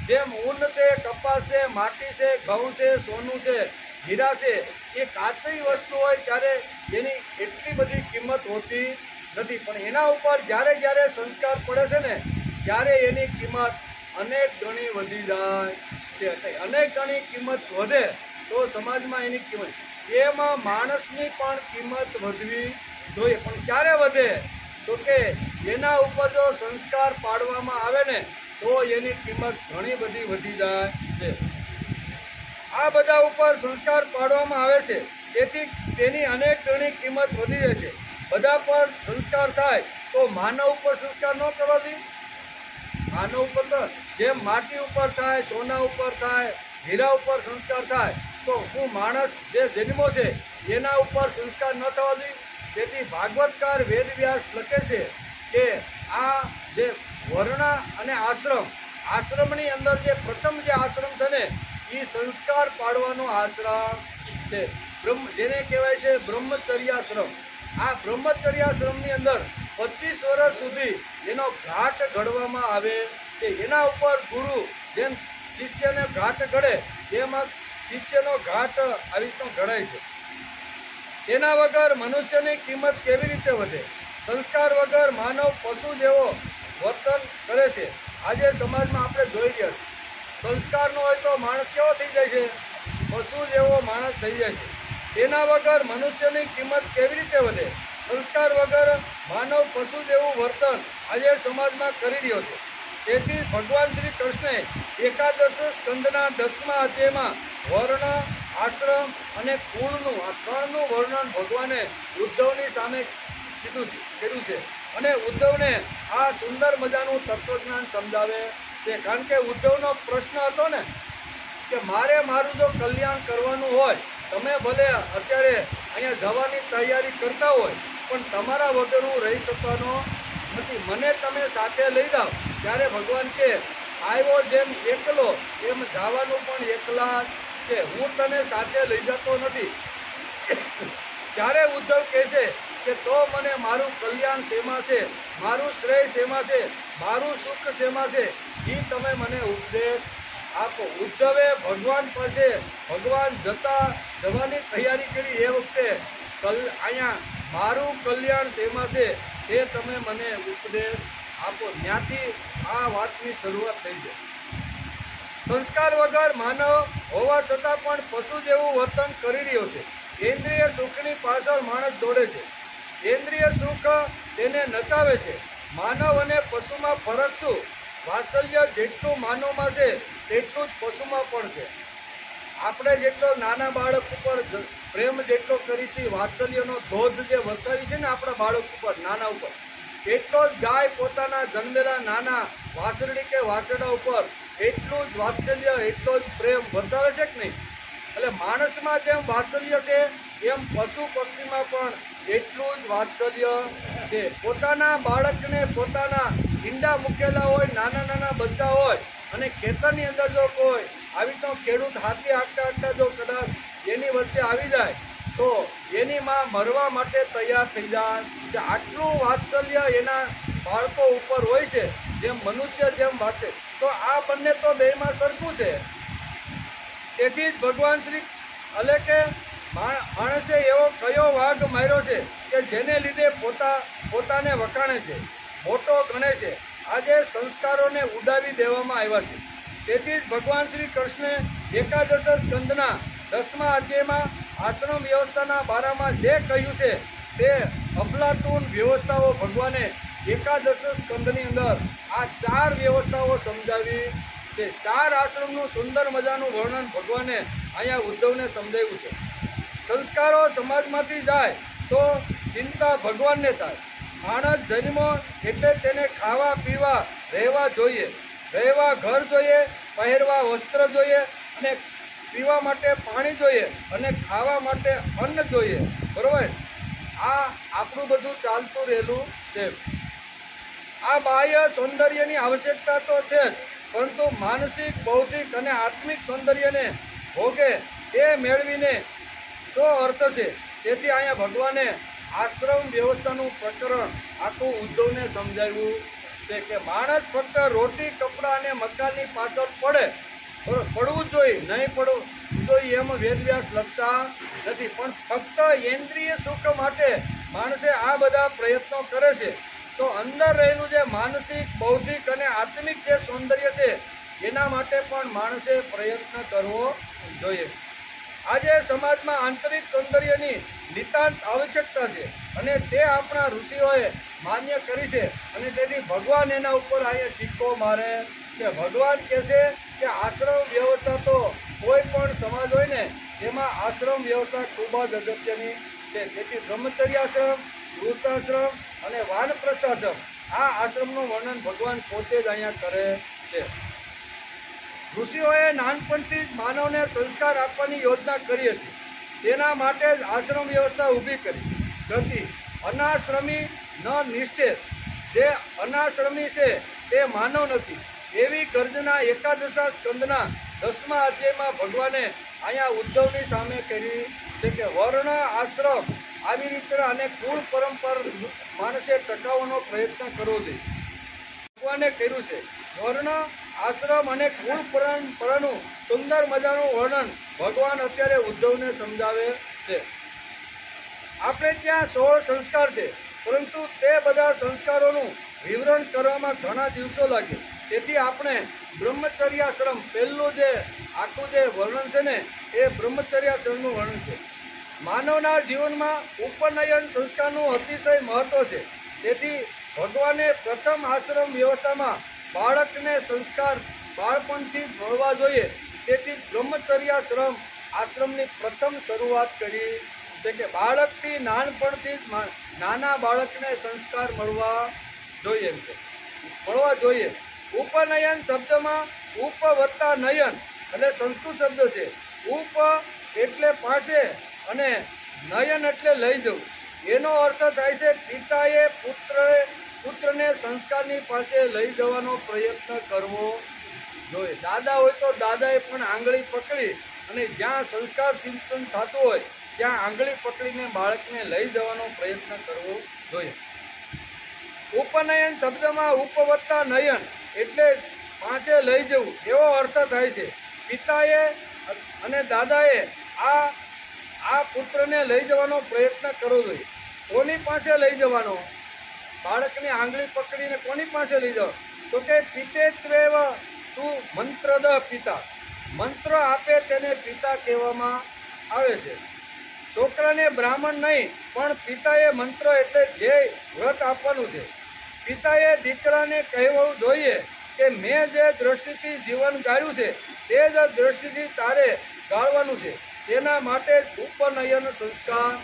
જેમ ઊન છે, કપાસ છે, માટી છે, ઘઉં છે, સોનું છે, હીરા છે, એ કાચી વસ્તુ હોય ત્યારે એની એટલી બધી કિંમત હોતી નથી. પણ એના ઉપર જ્યારે સંસ્કાર પડે છે ને ત્યારે એની કિંમત અનેક ગણી વધી જાય છે. અનેક ગણી કિંમત વધે તો સમાજમાં એની કિંમત, એમાં માણસની પણ કિંમત વધવી જોઈએ. પણ ક્યારે વધે? તો કે એના ઉપર જો સંસ્કાર પાડવામાં આવે ને તો એની કિંમત ઘણી બધી વધી જાય છે. આ બધા ઉપર સંસ્કાર પાડવામાં આવે છે તેથી તેની અનેક ગણી કિંમત વધી જાય છે. બધા પર સંસ્કાર થાય તો માનવ ઉપર સંસ્કાર ન કરવાથી, માનવ ઉપર તો જેમ માટી ઉપર થાય, સોના ઉપર થાય, હીરા ઉપર સંસ્કાર થાય તો હું માણસ જે જન્મો છે એના ઉપર સંસ્કાર ન થવા જોઈએ. તેથી ભાગવતકાર વેદવ્યાસ લખે છે કે આ જે વર્ણ અને આશ્રમની અંદર જે પ્રથમ જે આશ્રમ છે ને એ સંસ્કાર પાડવાનો આશ્રમ છે, જેને કહેવાય છે બ્રહ્મચર્યાશ્રમ. આ બ્રહ્મચર્યાશ્રમની અંદર 25 વર્ષ સુધી એનો ઘાટ ઘડવામાં આવે છે. એના ઉપર ગુરુ જેમ શિષ્યને ઘાટ ઘડે એમાં શિષ્યનો ઘાટ આવી રીતનો ઘડાય છે. તેના વગર મનુષ્યની કિંમત કેવી રીતે વધે? સંસ્કાર વગર માનવ પશુ જેવો વર્તન કરે છે. આજે સમાજમાં આપણે જોઈ રહ્યા છીએ, સંસ્કાર ન હોય તો માણસ કેવો થઈ જાય છે? પશુ જેવો માણસ થઈ જાય છે. તેના વગર મનુષ્યની કિંમત કેવી રીતે વધે? સંસ્કાર વગર માનવ પશુ જેવું વર્તન આજે સમાજમાં કરી રહ્યો છે. તેથી ભગવાન શ્રી કૃષ્ણે એકાદશ સ્કંદના 10મા અધ્યાયમાં વર્ણ, આશ્રમ અને કુળનું આ ત્રણનું વર્ણન ભગવાને ઉદ્ધવની સામે કર્યું છે અને ઉદ્ધવને આ સુંદર મજાનું તત્વજ્ઞાન સમજાવે છે. કારણ કે ઉદ્ધવનો પ્રશ્ન હતો ને કે મારું જો કલ્યાણ કરવાનું હોય, તમે ભલે અત્યારે અહીંયા જવાની તૈયારી કરતા હોય પણ તમારા વગર હું રહી શકવાનો નથી, મને તમે સાથે લઈ જાઓ. ત્યારે ભગવાન કે આવ્યો જેમ એકલો એમ જવાનું પણ એકલા છે, હું તને સાથે લઈ જતો નથી. ત્યારે ઉદ્ધવ કહેશે કે તો મને મારું કલ્યાણ શેમાં છે, મારું શ્રેય શેમાં છે, મારું સુખ શેમાં છે, એ તમે મને ઉપદેશ આપો. ઉદ્ધવે ભગવાન પાસે ભગવાન જવાની તૈયારી કરી એ વખતે અહીંયા મારું કલ્યાણ શેમાં છે તે તમે મને ઉપદેશ આપો. ત્યાંથી આ વાતની શરૂઆત થઈ છે. સંસ્કાર વગર માનવ હોવા છતાં પણ પશુ જેવું વર્તન કરી રહ્યો છે. ઇન્દ્રિય સુખની પાછળ માણસ દોડે છે. ઇન્દ્રિય સુખ તેને નચાવે છે. માનવ અને પશુમાં ફરક શું? વાત્સલ્ય જેટલું માનવમાં છે તેટલું જ પશુમાં પણ છે. આપણે જેટલો નાના બાળક ઉપર પ્રેમ જેટલો કરીશી, વાત્સલ્યનો ધોધ જે વરસાવી છે ને આપણા બાળક ઉપર, નાના ઉપર, એટલો જ ગાય પોતાના જન્મેલા નાના વાસરડી કે વાસરડા ઉપર એટલું જ વાત્સલ્ય, એટલો જ પ્રેમ વરસાવે છે કે નહીં? એટલે માણસમાં જેમ વાત્સલ્ય છે એમ પશુ પક્ષીમાં પણ એટલું જ વાત્સલ્ય છે. પોતાના બાળકને પોતાના ઈંડા મૂકેલા હોય, નાના બચ્ચા હોય અને ખેતરની અંદર જો કોઈ આવી તો ખેડૂત હાથી હાંકતા જો કદાચ એની વચ્ચે આવી જાય તો એની માં મરવા માટે તૈયાર થઈ જાય. આટલું વાત્સલ્ય એના બાળકો ઉપર હોય છે, જેમ મનુષ્ય જેમ વાસે. તો આ બંને તો બેમાં સરખું છે. તેથી જ ભગવાન શ્રી એટલે કે માણસે એવો કયો વાઘ માર્યો છે કે જેને લીધે પોતાને વખાણે છે, મોટો ગણે છે. આજે સંસ્કારોને ઉડાવી દેવામાં આવ્યા છે. તેથી જ ભગવાન શ્રી કૃષ્ણે એકાદશ સ્કંદના 10મા અધ્યાયમાં આશ્રમ વ્યવસ્થાના બારામાં જે કહ્યું છે તે અફલાતૂન વ્યવસ્થાઓ ભગવાને એકાદશ સ્કંદની અંદર આ 4 વ્યવસ્થાઓ સમજાવી તે 4 આશ્રમનું સુંદર મજાનું વર્ણન ભગવાને અહીંયા ઉદ્ધવને સમજાવ્યું છે. સંસ્કારો સમાજમાંથી જાય તો ચિંતા ભગવાનને થાય. માણસ જન્મો એટલે તેને ખાવા પીવા રહેવા જોઈએ, રહેવા ઘર જોઈએ, પહેરવા વસ્ત્ર જોઈએ, અને પીવા માટે પાણી જોઈએ, અને ખાવા માટે અન્ન જોઈએ. બરોબર? આ આપણું બધું ચાલતું રહેલું છે. આ બાહ્ય સૌંદર્યની આવશ્યકતા તો છે જ, પરંતુ માનસિક, બૌદ્ધિક અને આત્મિક સૌંદર્યને ભોગે એ મેળવીને શું અર્થ છે? તેથી અહીંયા ભગવાને આશ્રમ વ્યવસ્થાનું પ્રકરણ આખું ઉદ્ધવને સમજાવ્યું છે કે માણસ ફક્ત રોટી, કપડાં અને મકાનની પાછળ પડવું જોઈએ, નહીં પડવું જોઈએ એમ વેદવ્યાસ લખતા નથી. પણ ફક્ત ઇન્દ્રિય સુખ માટે માણસે આ બધા પ્રયત્નો કરે છે. તો અંદર રહેલું જે માનસિક, બૌદ્ધિક અને આત્મિક જે સૌંદર્ય છે એના માટે પણ માણસે પ્રયત્ન કરવો જોઈએ. આજે સમાજમાં આંતરિક સૌંદર્યની નિતાંત આવશ્યકતા છે, અને તે આપણા ઋષિઓએ માન્ય કરી છે, અને તેથી ભગવાન એના ઉપર અહીંયા સિક્કો મારે છે. ભગવાન કહે છે કે આશ્રમ વ્યવસ્થા તો કોઈ પણ સમાજ હોય ને એમાં આશ્રમ વ્યવસ્થા ખૂબ જ અગત્યની છે. તેથી બ્રહ્મચર્યાશ્રમ, વૃદ્ધાશ્રમ અને વાનપ્રસ્થાશ્રમ આ આશ્રમનું વર્ણન ભગવાન પોતે જ અહીંયા કરે છે. ઋષિઓએ નાનપણથી જ માનવને સંસ્કાર આપવાની યોજના કરી હતી. તેના માટે જ આશ્રમ વ્યવસ્થા ઊભી કરી. અનાશ્રમી ન નિષ્ઠેત, જે અનાશ્રમી છે તે માનવ નથી, એવી ગર્જના એકાદશા સ્કંદના 10મા અધ્યાયમાં ભગવાને અહીંયા ઉદ્ધવની સામે કરી છે કે વર્ણ, આશ્રમ આવી રીતે અને કુળ પરંપરા માણસે ટકાવવાનો પ્રયત્ન કરવો જોઈએ. ભગવાને કર્યું છે વર્ણ, આશ્રમ અને કુળ પરંપરાનું સુંદર મજાનું વર્ણન ભગવાન અત્યારે ઉદ્ધવને સમજાવે છે. આપણે ત્યાં 16 સંસ્કાર છે, પરંતુ તે બધા સંસ્કારોનું વિવરણ કરવામાં ઘણા દિવસો લાગે. તેથી આપણે બ્રહ્મચર્યાશ્રમ પહેલું જે આખું જે વર્ણન છે ને એ બ્રહ્મચર્યાશ્રમનું વર્ણન છે. માનવના જીવનમાં ઉપનયન સંસ્કારનું અતિશય મહત્વ છે. તેથી ભગવાને પ્રથમ આશ્રમ વ્યવસ્થામાં બાળકને સંસ્કાર બાળપણથી મળવા જોઈએ. તેથી બ્રહ્મચર્યાશ્રમ આશ્રમની પ્રથમ શરૂઆત કરી છે કે બાળકથી નાનપણથી જ નાના બાળકને સંસ્કાર મળવા જોઈએ. ઉપનયન શબ્દમાં ઉપ વત્તા નયન એટલે સંસ્કૃત શબ્દ છે. ઉપ એટલે પાસે અને નયન એટલે લઈ જવું. એનો અર્થ થાય છે પિતાએ પુત્રને સંસ્કારની પાસે લઈ જવાનો પ્રયત્ન કરવો જોઈએ. દાદા હોય તો દાદાએ પણ આંગળી પકડી અને જ્યાં સંસ્કાર સિંચન થતું હોય ત્યાં આંગળી પકડીને બાળકને લઈ જવાનો પ્રયત્ન કરવો જોઈએ. ઉપનયન શબ્દમાં ઉપ વત્તા નયન એટલે પાસે લઈ જવું એવો અર્થ થાય છે. પિતાએ અને દાદાએ આ પુત્રને લઈ જવાનો પ્રયત્ન કરવો જોઈએ. કોની પાસે લઈ જવાનો? બાળકની આંગળી પકડીને કોની પાસે લઈ જવાનો? તો કે પિતેત્વેવ તું મંત્રદ પિતા, મંત્ર આપે તેને પિતા કહેવામાં આવે છે. છોકરાને બ્રાહ્મણ નહીં, પણ પિતાએ મંત્ર એટલે જે વ્રત આપવાનું છે. પિતાએ દીકરાને કહેવું જોઈએ કે મેં જે દ્રષ્ટિથી જીવન ગાળ્યું છે તે જ દ્રષ્ટિથી તારે ગાળવાનું છે. તેના માટે જ ઉપનયન સંસ્કાર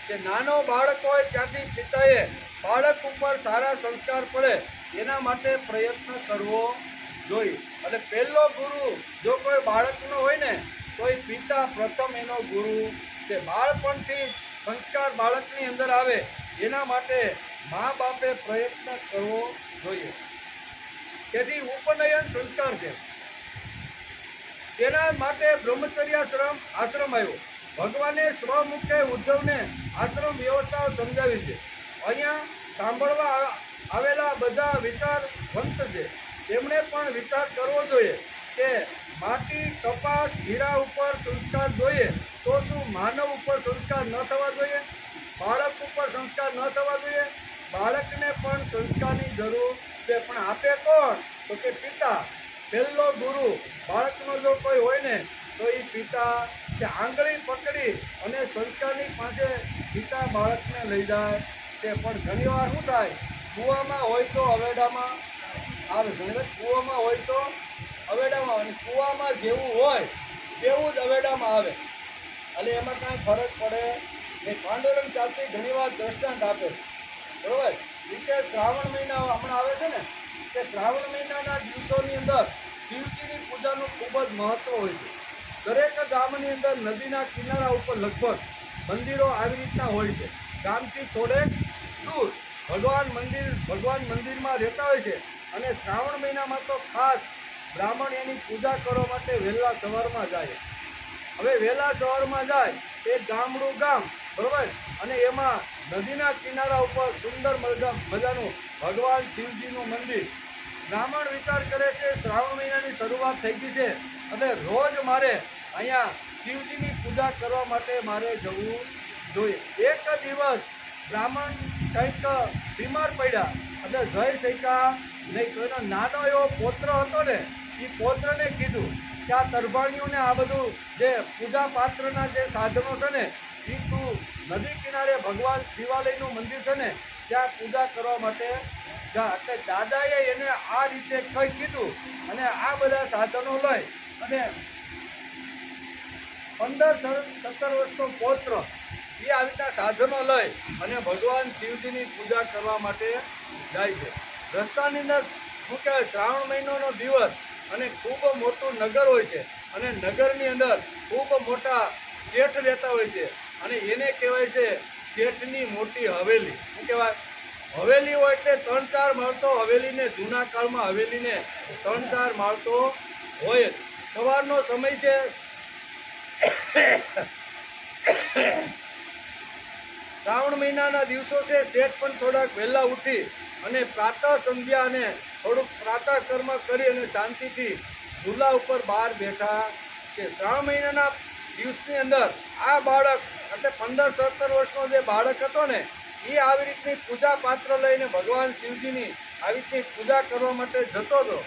કે નાનો બાળક હોય ત્યાંથી પિતાએ બાળક ઉપર સારા સંસ્કાર પડે એના માટે પ્રયત્ન કરવો જોઈએ. અને પહેલો ગુરુ જો કોઈ બાળકનો હોય ને તો એ પિતા પ્રથમ એનો ગુરુ છે. બાળપણથી સંસ્કાર બાળકની અંદર આવે એના માટે મા બાપે પ્રયત્ન કરવો જોઈએ. તેથી ઉપનયન સંસ્કાર છે. તેના માટે બ્રહ્મચર્યાશ્રમ આશ્રમ આવ્યો. ભગવાને સ્વમુખે ઉદ્ધવને આશ્રમ વ્યવસ્થા સમજાવી છે. અહીંયા સાંભળવા આવેલા બધા વિચારવંત છે. તેમણે પણ વિચાર કરવો જોઈએ કે માટી, કપાસ, હીરા ઉપર સંસ્કાર જોઈએ તો શું માનવ ઉપર સંસ્કાર ન થવા જોઈએ? બાળક ઉપર સંસ્કાર ન થવા જોઈએ? બાળકને પણ સંસ્કારની જરૂર છે. પણ આપે કોણ? તો કે પિતા. પહેલો ગુરુ બાળકનો જો કોઈ હોય ને તો એ પિતા કે આંગળી પકડી અને સંસ્કારની પાસે પિતા બાળકને લઈ જાય છે. પણ ઘણી વાર શું થાય, કૂવામાં હોય તો અવેડામાં આવે, ઘણી વાર કૂવામાં હોય તો અવેડામાં આવે. કૂવામાં જેવું હોય તેવું જ અવેડામાં આવે. એટલે એમાં કાંઈ ફરક પડે નહીં. પાંડુરંગ શાસ્ત્રી ઘણી વાર દ્રષ્ટાંત આપે છે, બરોબર. કે શ્રાવણ મહિના હમણાં આવે છે ને, કે શ્રાવણ મહિનાના દિવસોની અંદર શિવજીની પૂજાનું ખૂબ જ મહત્વ હોય છે. દરેક ગામની અંદર નદીના કિનારા ઉપર લગભગ મંદિરો આવી રીતના હોય છે. ગામથી થોડેક દૂર ભગવાન મંદિરમાં રહેતા હોય છે. અને શ્રાવણ મહિનામાં તો ખાસ બ્રાહ્મણ એની પૂજા કરવા માટે વહેલા સવારમાં જાય. હવે વહેલા સવારમાં જાય એ ગામડું ગામ, બરોબર. અને એમાં નદીના કિનારા ઉપર સુંદર મજાનું ભગવાન શિવજીનું મંદિર. બ્રાહ્મણ વિચાર કરે છે શ્રાવણ મહિનાની શરૂઆત થઈ ગઈ છે અને રોજ મારે અહીંયા શિવજીની પૂજા કરવા માટે મારે જવું જોઈએ. એક દિવસ બ્રાહ્મણ કંઈક બીમાર પડ્યા એટલે જઈ શક્યા નહીં. તો એનો નાનો એવો પૌત્ર હતો ને, એ પૌત્રને કીધું કે આ તરભાણીઓને આ બધું જે પૂજા પાત્રના જે સાધનો છે ને, એ તું નદી કિનારે ભગવાન શિવાલયનું મંદિર છે ને ત્યાં પૂજા કરવા માટે જા. એટલે દાદાએ એને આ રીતે કંઈ કીધું અને આ બધા સાધનો લઈ અને 15-17 વર્ષનો પૌત્ર એ આવી રીતના સાધનો લઈ અને ભગવાન શિવજીની પૂજા કરવા માટે જાય છે. રસ્તાની અંદર શું કહેવાય, શ્રાવણ મહિનાનો દિવસ અને ખૂબ મોટું નગર હોય છે અને નગરની અંદર ખૂબ મોટા શેઠ રહેતા હોય છે અને એને કહેવાય છે શેઠની મોટી હવેલી. શું કહેવાય, હવેલી હોય એટલે 3-4 માળ તો હવેલીને, જૂના કાળમાં હવેલીને 3-4 માળ તો હોય જ. સવારનો સમય છે. શ્રાવણ મહિનાના દિવસો છે. શેઠ પણ થોડાક વહેલા ઉઠી અને પ્રાતઃ સંધ્યા અને થોડુંક પ્રાતઃ કર્મ કરી અને શાંતિથી ચૂલા ઉપર બહાર બેઠા છે. શ્રાવણ મહિનાના દિવસની અંદર આ બાળક એટલે 15-17 વર્ષનો જે બાળક હતો ને, એ આવી રીતની પૂજા પાત્ર લઈને ભગવાન શિવજીની આવી રીતની પૂજા કરવા માટે જતો હતો.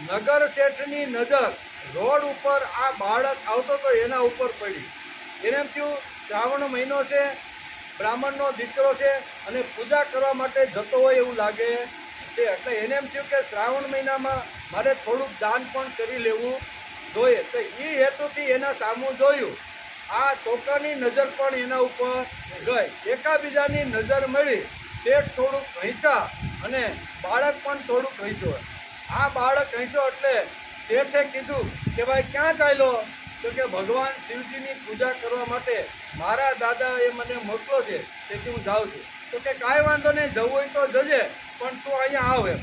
નગર શેઠની નજર રોડ ઉપર આ બાળક આવતો હતો એના ઉપર પડી. એને એમ થયું શ્રાવણ મહિનો છે, બ્રાહ્મણનો દીકરો છે અને પૂજા કરવા માટે જતો હોય એવું લાગે છે. એટલે એને એમ થયું કે શ્રાવણ મહિનામાં મારે થોડુંક દાન પણ કરી લેવું જોઈએ. તો એ હેતુથી એના સામું જોયું. આ છોકરાની નજર પણ એના ઉપર ગઈ. એકાબીજાની નજર મળી. શેઠ થોડુંક હૈસા અને બાળક પણ થોડુંક હૈસો. આ બાળક હૈસો એટલે શેઠે કીધું કે ભાઈ ક્યાં ચાલ્યો? તો કે ભગવાન શિવજીની પૂજા કરવા માટે મારા દાદાએ મને મોકલો છે તેથી હું જાઉં છું. તો કે કાંઈ વાંધો નહીં, જવું હોય તો જજે, પણ તું અહીંયા આવ એમ.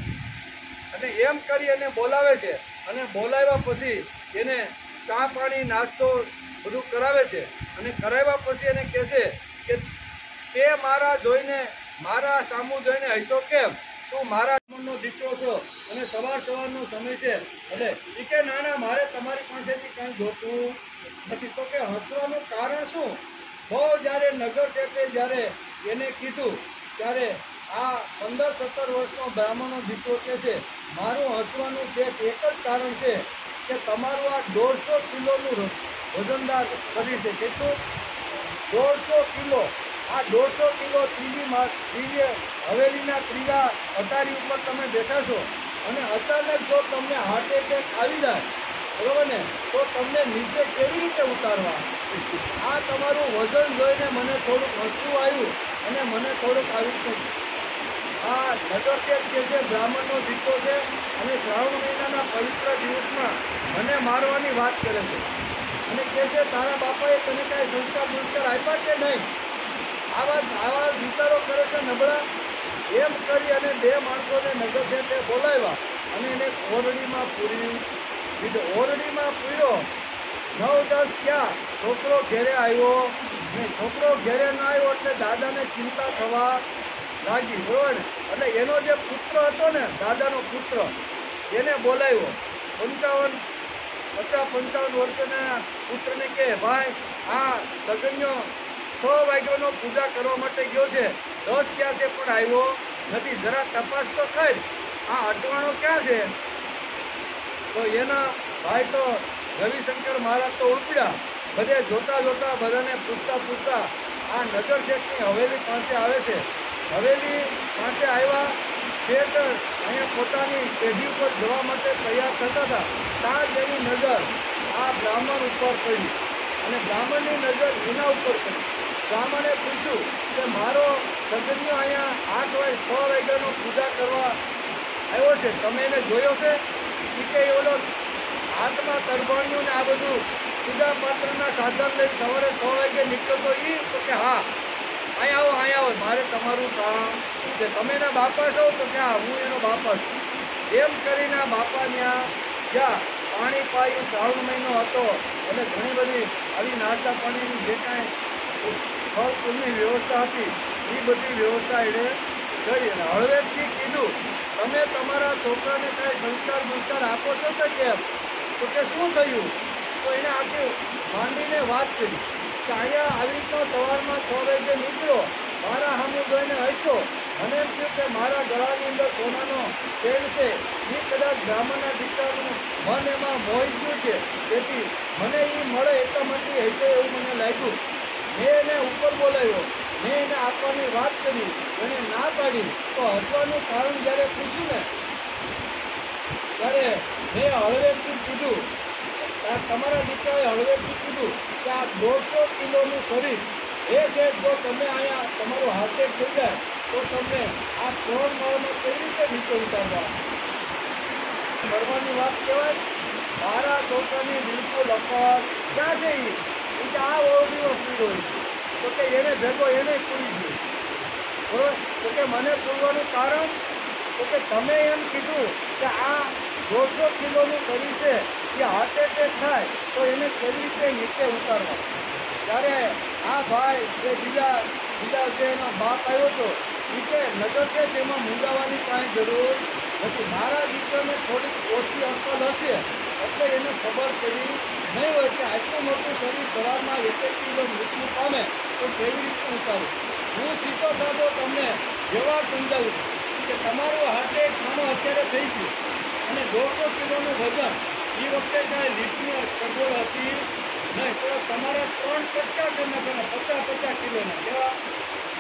અને એમ કરી એને બોલાવે છે અને બોલાવ્યા પછી એને ચા પાણી નાસ્તો બધું કરાવે છે અને કરાવ્યા પછી એને કહે છે કે તે મારા સામું જોઈને હૈસો કેમ? તું મારા મનનો દીકરો છો અને સવારનો સમય છે એટલે એ કે ના મારે તમારી પાસેથી કાંઈ જોતું નથી. તો કે હસવાનું કારણ શું? બહુ જ્યારે નગર શેઠે જ્યારે એને કીધું ત્યારે આ 15-17 વર્ષનો બ્રાહ્મણનો દીકરો કહે છે મારું હસવાનું શેઠ એક જ કારણ છે કે તમારું આ 150 કિલોનું વજનદાર શરીર છે. કેટલું? 150 કિલો. આ 150 કિલો ત્રીજી હવેલીના ત્રીજા અટારી ઉપર તમે બેઠા છો અને અચાનક જો તમને હાર્ટ એટેક આવી જાય, બરોબર ને, તો તમને નીચે કેવી રીતે ઉતારવા? આ તમારું વજન જોઈને મને થોડુંક હસવું આવ્યું અને મને થોડુંક આવી રીતે આ નગર શેઠ જે છે બ્રાહ્મણનો દીકરો છે અને શ્રાવણ મહિનાના પવિત્ર દિવસમાં મને મારવાની વાત કરે છે અને કહે છે તારા બાપાએ તને કાંઈ સંસ્કાર આપ્યા કે નહીં? આવા વિચારો કરે છે નબળા. એમ કરી અને 2 માણસોને નગર શેઠે બોલાવ્યા અને એને ઓરડીમાં પૂરી દીધો. ઓરડીમાં પૂર્યો. 9-10 ક્યાં છોકરો ઘેરે આવ્યો નહીં. છોકરો ઘેરે ના આવ્યો એટલે દાદાને ચિંતા થવા લાગી, બરોબર ને. એટલે એનો જે પુત્ર હતો ને, દાદાનો પુત્ર, એને બોલાવ્યો. 50-55 વર્ષના પુત્રને કહે ભાઈ આ સગન્યો 6 વાગ્યાનો પૂજા કરવા માટે ગયો છે, 10 ક્યાં છે પણ આવ્યો નથી, જરા તપાસ તો કર, આ અટવાણો ક્યાં છે? તો એના ભાઈ તો રવિશંકર મહારાજ તો ઉપડ્યા. બધે જોતા બધાને પૂછતા આ નગર શેઠની હવેલી પાસે આવે છે. હવેલી પાસે આવ્યા શેઠ અહીંયા પોતાની પેઢી ઉપર જવા માટે તૈયાર થતા હતા ત્યાં જ એની નજર આ બ્રાહ્મણ ઉપર પડી અને બ્રાહ્મણની નજર એના ઉપર પડી. બ્રાહ્મણે પૂછ્યું કે મારો સજ્જનીઓ અહીંયા 8 વાગ્યાનો પૂજા કરવા આવ્યો છે, તમે એને જોયો છે? કે ઓલો હાથમાં તરબાણિયું ને આ બધું પૂજા પાત્રના સાધન લઈ સવારે 6 વાગે નીકળતો એ? તો કે હા, અહીંયા આવો, મારે તમારું કામ છે. તમે એના બાપા છો? તો કે હા, હું એનો બાપા છું. એમ કરીને આ બાપા ત્યાં જ્યાં પાણી પાયું, શ્રાવણ મહિનો હતો એટલે ઘણી બધી આવી નાસ્તા પાણીની જે કાંઈ ફળ ફૂલની વ્યવસ્થા હતી એ બધી વ્યવસ્થા એને કરી. અને હળવેકથી કીધું, તમે તમારા છોકરાને કાંઈ સંસ્કાર આપો છો કે કેમ? તો કે શું થયું? તો એને આખી માંડીને વાત કરી કે અહીંયા આવી રીતના સવારમાં 6 વાગે નીકળો, મારા સામે જોઈને હસ્યો, મને એમ થયું કે મારા ગળાની અંદર સોનાનો ચેન છે, એ કદાચ બ્રાહ્મણના દીકરાનું મન એમાં મોહી ગયું છે, તેથી મને એ મળે એટલા માટે હશે એવું મને લાગ્યું. મેં એને ઉપર બોલાવ્યો, મેં એને આપવાની વાત કરી, એને ના પાડી. તો હસવાનું કારણ જ્યારે પૂછ્યું ને ત્યારે મેં હળવેકથી કીધું, તમારા દીકરાએ હળવેકથી કીધું કે આ 150 કિલોનું શરીર એ છે, જો તમે અહીંયા તમારું હાથે થઈ જાય તો તમને આ 3 માળમાં કેવી રીતે નીચે ઉતારવા? મરવાની વાત કહેવાય. મારા છોકરાની બિલકુલ અકલ ક્યાં છે? એ કે આ ઓરડીઓ પીડો તો કે એને ભેગો એને પૂરી ગયું. બરોબર? તો કે મને પૂરવાનું કારણ તો કે તમે એમ કીધું કે આ 150 કિલોનું શરીર છે, એ હાર્ટ એટેક થાય તો એને કેવી રીતે નીચે ઉતારવા? ત્યારે આ ભાઈ જે બીજા જે એનો બાપ આવ્યો હતો એ કે નજર છે તેમાં મૂંઝાવાની કાંઈ જરૂર નથી. મારા દીકરાને થોડીક ઓછી અકલ હશે એટલે એને ખબર પડી નહીં હોય કે આટલું મોટું શરીર સવારમાં 1 કિલો મૃત્યુ પામે તો કેવી રીતે ઉતારું. હું સીધો સાધો તમને વ્યવહાર સમજાવું છું કે તમારું હાર્ટ એટેક માનો અત્યારે થઈ ગયું અને 150 કિલોનું વજન એ વખતે કાંઈ લીટની સગવડ હતી નહીં, તો તમારા 3 કટકા કરી નાખવાના, 50 કિલોના. કેવા?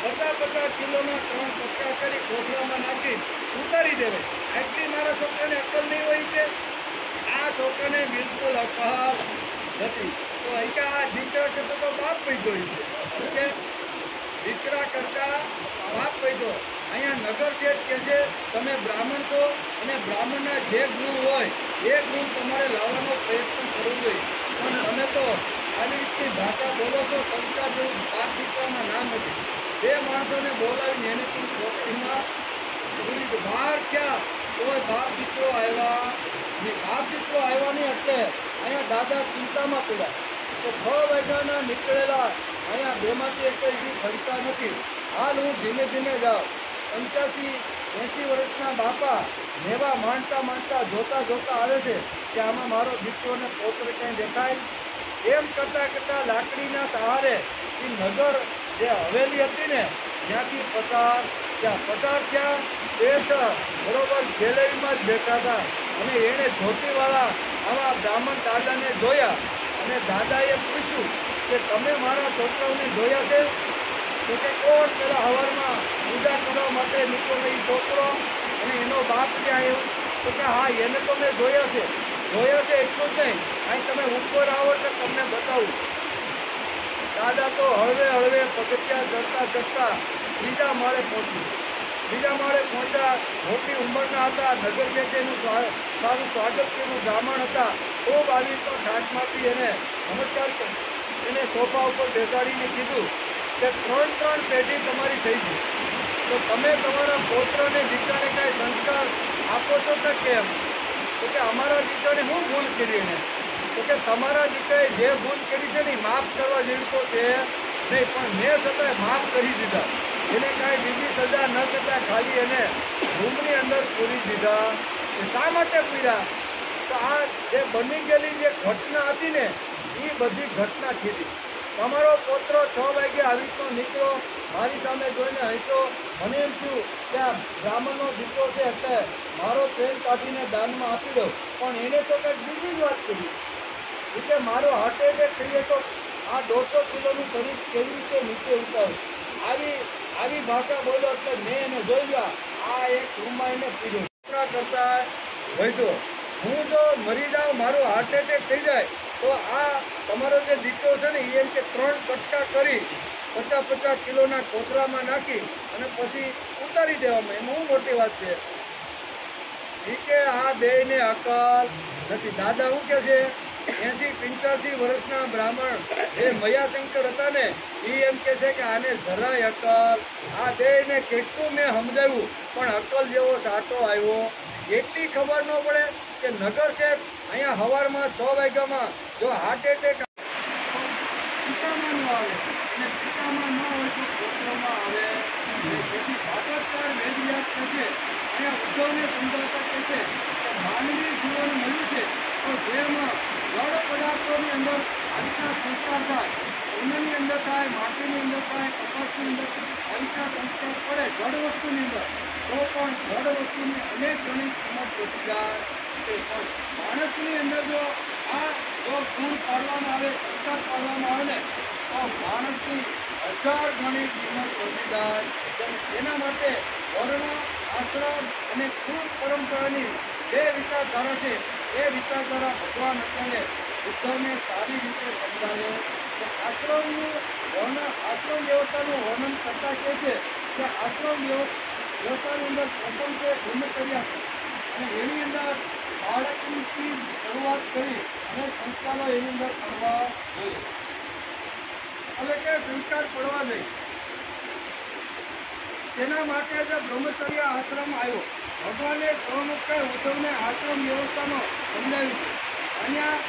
50 કિલોના 3 કટકા કરી કોથળામાં નાખી ઉતારી દેવાય. આટલી મારા છોકરાને અકલ નહીં હોય છે? આ છોકરાને બિલકુલ અકલ નથી. તો અહીંયા આ દીકરા કરતા તો બાપ પૈદો છે, દીકરા કરતા બાપ પૈદો. અહીંયા નગર શેઠ કહે છે તમે બ્રાહ્મણ છો અને બ્રાહ્મણના જે ગુણ હોય એ ગુણ તમારે લાવવાનો પ્રયત્ન કરવો જોઈએ. પણ તમે તો આવી રીતની ભાષા બોલો છો, સંસ્કાર જેવું બાપ દીકરામાં નામ નથી. 2 માણસોને બોલાવીને એને પણ ચોકડીમાં પૂરી બહાર ક્યાં કોઈ બાપ દીકરો આવ્યા નહીં. બાપ દીકરો આવ્યા નહીં એટલે અહીંયા દાદા ચિંતામાં પડ્યા. તો 6 વાગ્યાના નીકળેલા અહીંયા 2માંથી એક ઘડતા નથી. હાલ હું ધીમે ધીમે જાઉં. 85-80 વર્ષના બાપા નેવા માંડતા જોતા આવે છે કે આમાં મારો દીકરોને પોત્ર ક્યાંય દેખાય. એમ કરતાં લાકડીના સહારે એ નગર જે હવેલી હતી ને ત્યાંથી પસાર થયા. શેઠ બરોબર ગેલેરીમાં જ બેઠા હતા અને એણે ધોતીવાળા આવા બ્રાહ્મણ દાદાને જોયા અને દાદાએ પૂછ્યું કે તમે મારા છોકરાઓને જોયા છે? તો કે કોણ? પેલા હવારમાં પૂજા કરવા માટે નીકળો એ છોકરો અને એનો બાપ ત્યાં આવ્યો? તો કે હા, એને તો મેં જોયો છે એટલું જ નહીં, અહીં તમે ઉપર આવો એટલે તમને બતાવું. દાદા તો હળવે પગથિયા ચડતા બીજા માળે પહોંચ્યા. મોટી ઉંમરના હતા. નગર શેઠનું સારું સ્વાગત કર્યું. બ્રાહ્મણ હતા. ખૂબ આવી તો ઠાઠમાંથી એને નમસ્કાર કર્યો. એને સોફા ઉપર બેસાડીને કીધું કે 3 પેઢી તમારી થઈ ગઈ, તો તમે તમારા પૌત્રને દીકરાને કાંઈ સંસ્કાર આપો છો કે કેમ? તો કે અમારા દીકરાને શું ભૂલ કરી એને? તો કે તમારા દીકરાએ જે ભૂલ કરી છે ને માફ કરવા જેવી તો છે નહીં, પણ મેં છતાંય માફ કરી દીધા. એને કાંઈ બીજી સજા ન કરતાં ખાલી એને રૂમની અંદર પૂરી દીધા. શા માટે પૂર્યા? તો આ જે બની ગયેલી જે ઘટના હતી ને એ બધી ઘટના કીધી. તમારો પૌત્ર 6 વાગે આવી તો નીકળો, મારી સામે જોઈને હસ્યો, મને એમ થયું કે આ બ્રાહ્મણનો દીકરો છે એટલે મારો ચેન કાઢીને દાનમાં આપી દો. પણ એને તો કંઈક બીજી જ વાત કરી. એટલે મારો હાર્ટ એટેક થઈએ તો આ 150 કિલોનું શરીર કેવી રીતે નીચે ઉતારું? આવી ભાષા બોલો એટલે મેં એને જોઈ ગયા. આ એક રૂમમાં એને પીધો કરતા વધ્યો. હું જો મરી જાઉં, મારું હાર્ટ એટેક થઈ જાય તો આ તમારો જે દીકરો છે ને એ એમ કે 3 કટકા કરી 50-50 કિલોના કોથરામાં નાખી અને પછી ઉતારી દેવામાં, એમાં શું મોટી વાત છે? એ કે આ બેયને અકલ નથી. દાદા શું કે છે, 80-85 વર્ષના બ્રાહ્મણ એ મયાશંકર હતા ને, એ એમ કે છે કે આને જરાય અકલ, આ બેયને કેટલું મેં સમજાવ્યું પણ અકલ જેવો સાટો આવ્યો. એટલી ખબર ન પડે કે નગર શેઠ અહીંયા સવારમાં 6 વાગ્યામાં જો હાર્ટ એટેક પિતામાં ન આવે અને પિતામાં ન હોય તો પુત્રમાં આવે. જેથી ભાગવતકાર વેદવ્યાસ કહે છે, અહીંયા ઉદ્ધવને સમજાવતા કહે છે કે માનવી જીવન મળ્યું છે તો જેમાં જળ પદાર્થોની અંદર આવીના સંસ્કાર થાય, ઉન્નની અંદર થાય, માટીની અંદર થાય, કપાસની અંદર આવીના સંસ્કાર પડે જળ વસ્તુની અંદર, તો પણ જળ વસ્તુની અનેક ગણી કિંમત વધી જાય છે. પણ માણસની અંદર જો આ ગુણ પાડવામાં આવે, સંસ્કાર પાડવામાં આવે ને તો માણસની 1000 ગણી કિંમત વધી જાય. એના માટે વર્ણ, આશ્રમ અને કુળ પરંપરાની 2 વિચારધારા છે. એ વિચારધારા ભગવાન અત્યારે બુદ્ધને સારી રીતે સમજાવે કે આશ્રમ વ્યવસ્થાનું વર્ણન કરતા કહે છે કે આશ્રમ વ્યવસ્થાની અંદર પ્રથમ છે બ્રહ્મચર્યા છે અને એની અંદર બાળકની શરૂઆત કરી અને સંસ્કારો એની અંદર પડવા જોઈએ, એટલે કે સંસ્કાર પડવા જોઈએ. તેના માટે જ બ્રહ્મચર્ય આશ્રમ આવ્યો. ભગવાને સ્વમુખ ઉદ્ધવને આશ્રમ વ્યવસ્થામાં સમજાવ્યું છે. અહીંયા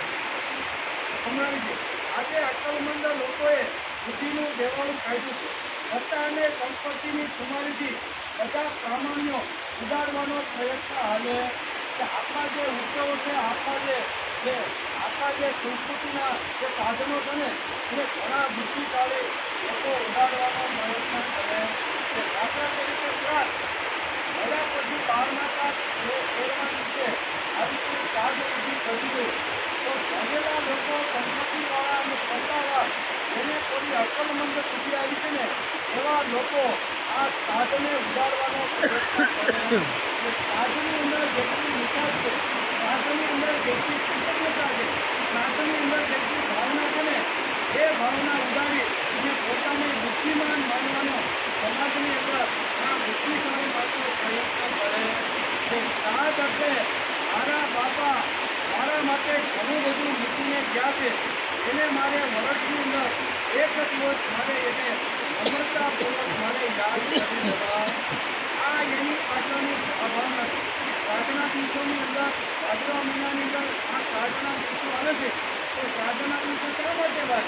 સમજાવી છે. આજે અકલમંદ લોકોએ બુદ્ધિનું દેવાળું કાઢ્યું છે. સત્તા અને સંપત્તિની ખુમારીથી બધા પ્રામાણ્યો ઉડાડવાનો પ્રયત્ન હાલે કે આપણા જે ઉત્સવો છે, આપણા જે સંસ્કૃતિના જે સાધનો છે ને એને ઘણા બુદ્ધિશાળી લોકો ઉડાડવાનો પ્રયત્ન કરે છે. દાખલા તરીકે શ્રાદ્ધ બધા પછી 12 દિવસે આવી રીતે કાર્યવિધિ કરી દે તો ભણેલા લોકો, સંપત્તિવાળા અને સત્તાવાર જેને કોઈ અકલમંદ બુદ્ધિ આવી છે ને એવા લોકો આ શ્રાદ્ધને ઉડાડવાનો પ્રયત્ન કરે છે. શ્રાદ્ધની અંદર જેટલી નિકાલ છે, શ્રાદ્ધની અંદર જેટલી કૃતજ્ઞતા છે, શ્રાદ્ધની અંદર જેટલી ભાવના છે ને એ ભાવના ઉડાડી અને પોતાને બુદ્ધિમાન માનવાનો સમાજની અંદર આ બુદ્ધિશાળી માણસો પ્રયત્ન કરે છે. શ્રાદ્ધ એટલે મારા બાપા મારા માટે ઘણું બધું મૂકીને ગયા છે, એને મારે વર્ષની અંદર એક દિવસ મારે એને નમ્રતાપૂર્વક મારે યાદ કરી દેવા. આ એની પાછળની ભાવના છે. શ્રાદ્ધના દિવસોની અંદર, ભાદરવા મહિનાની અંદર આ શ્રાદ્ધના દિવસો આવે છે તો શ્રાદ્ધના દિવસો શા માટે વાત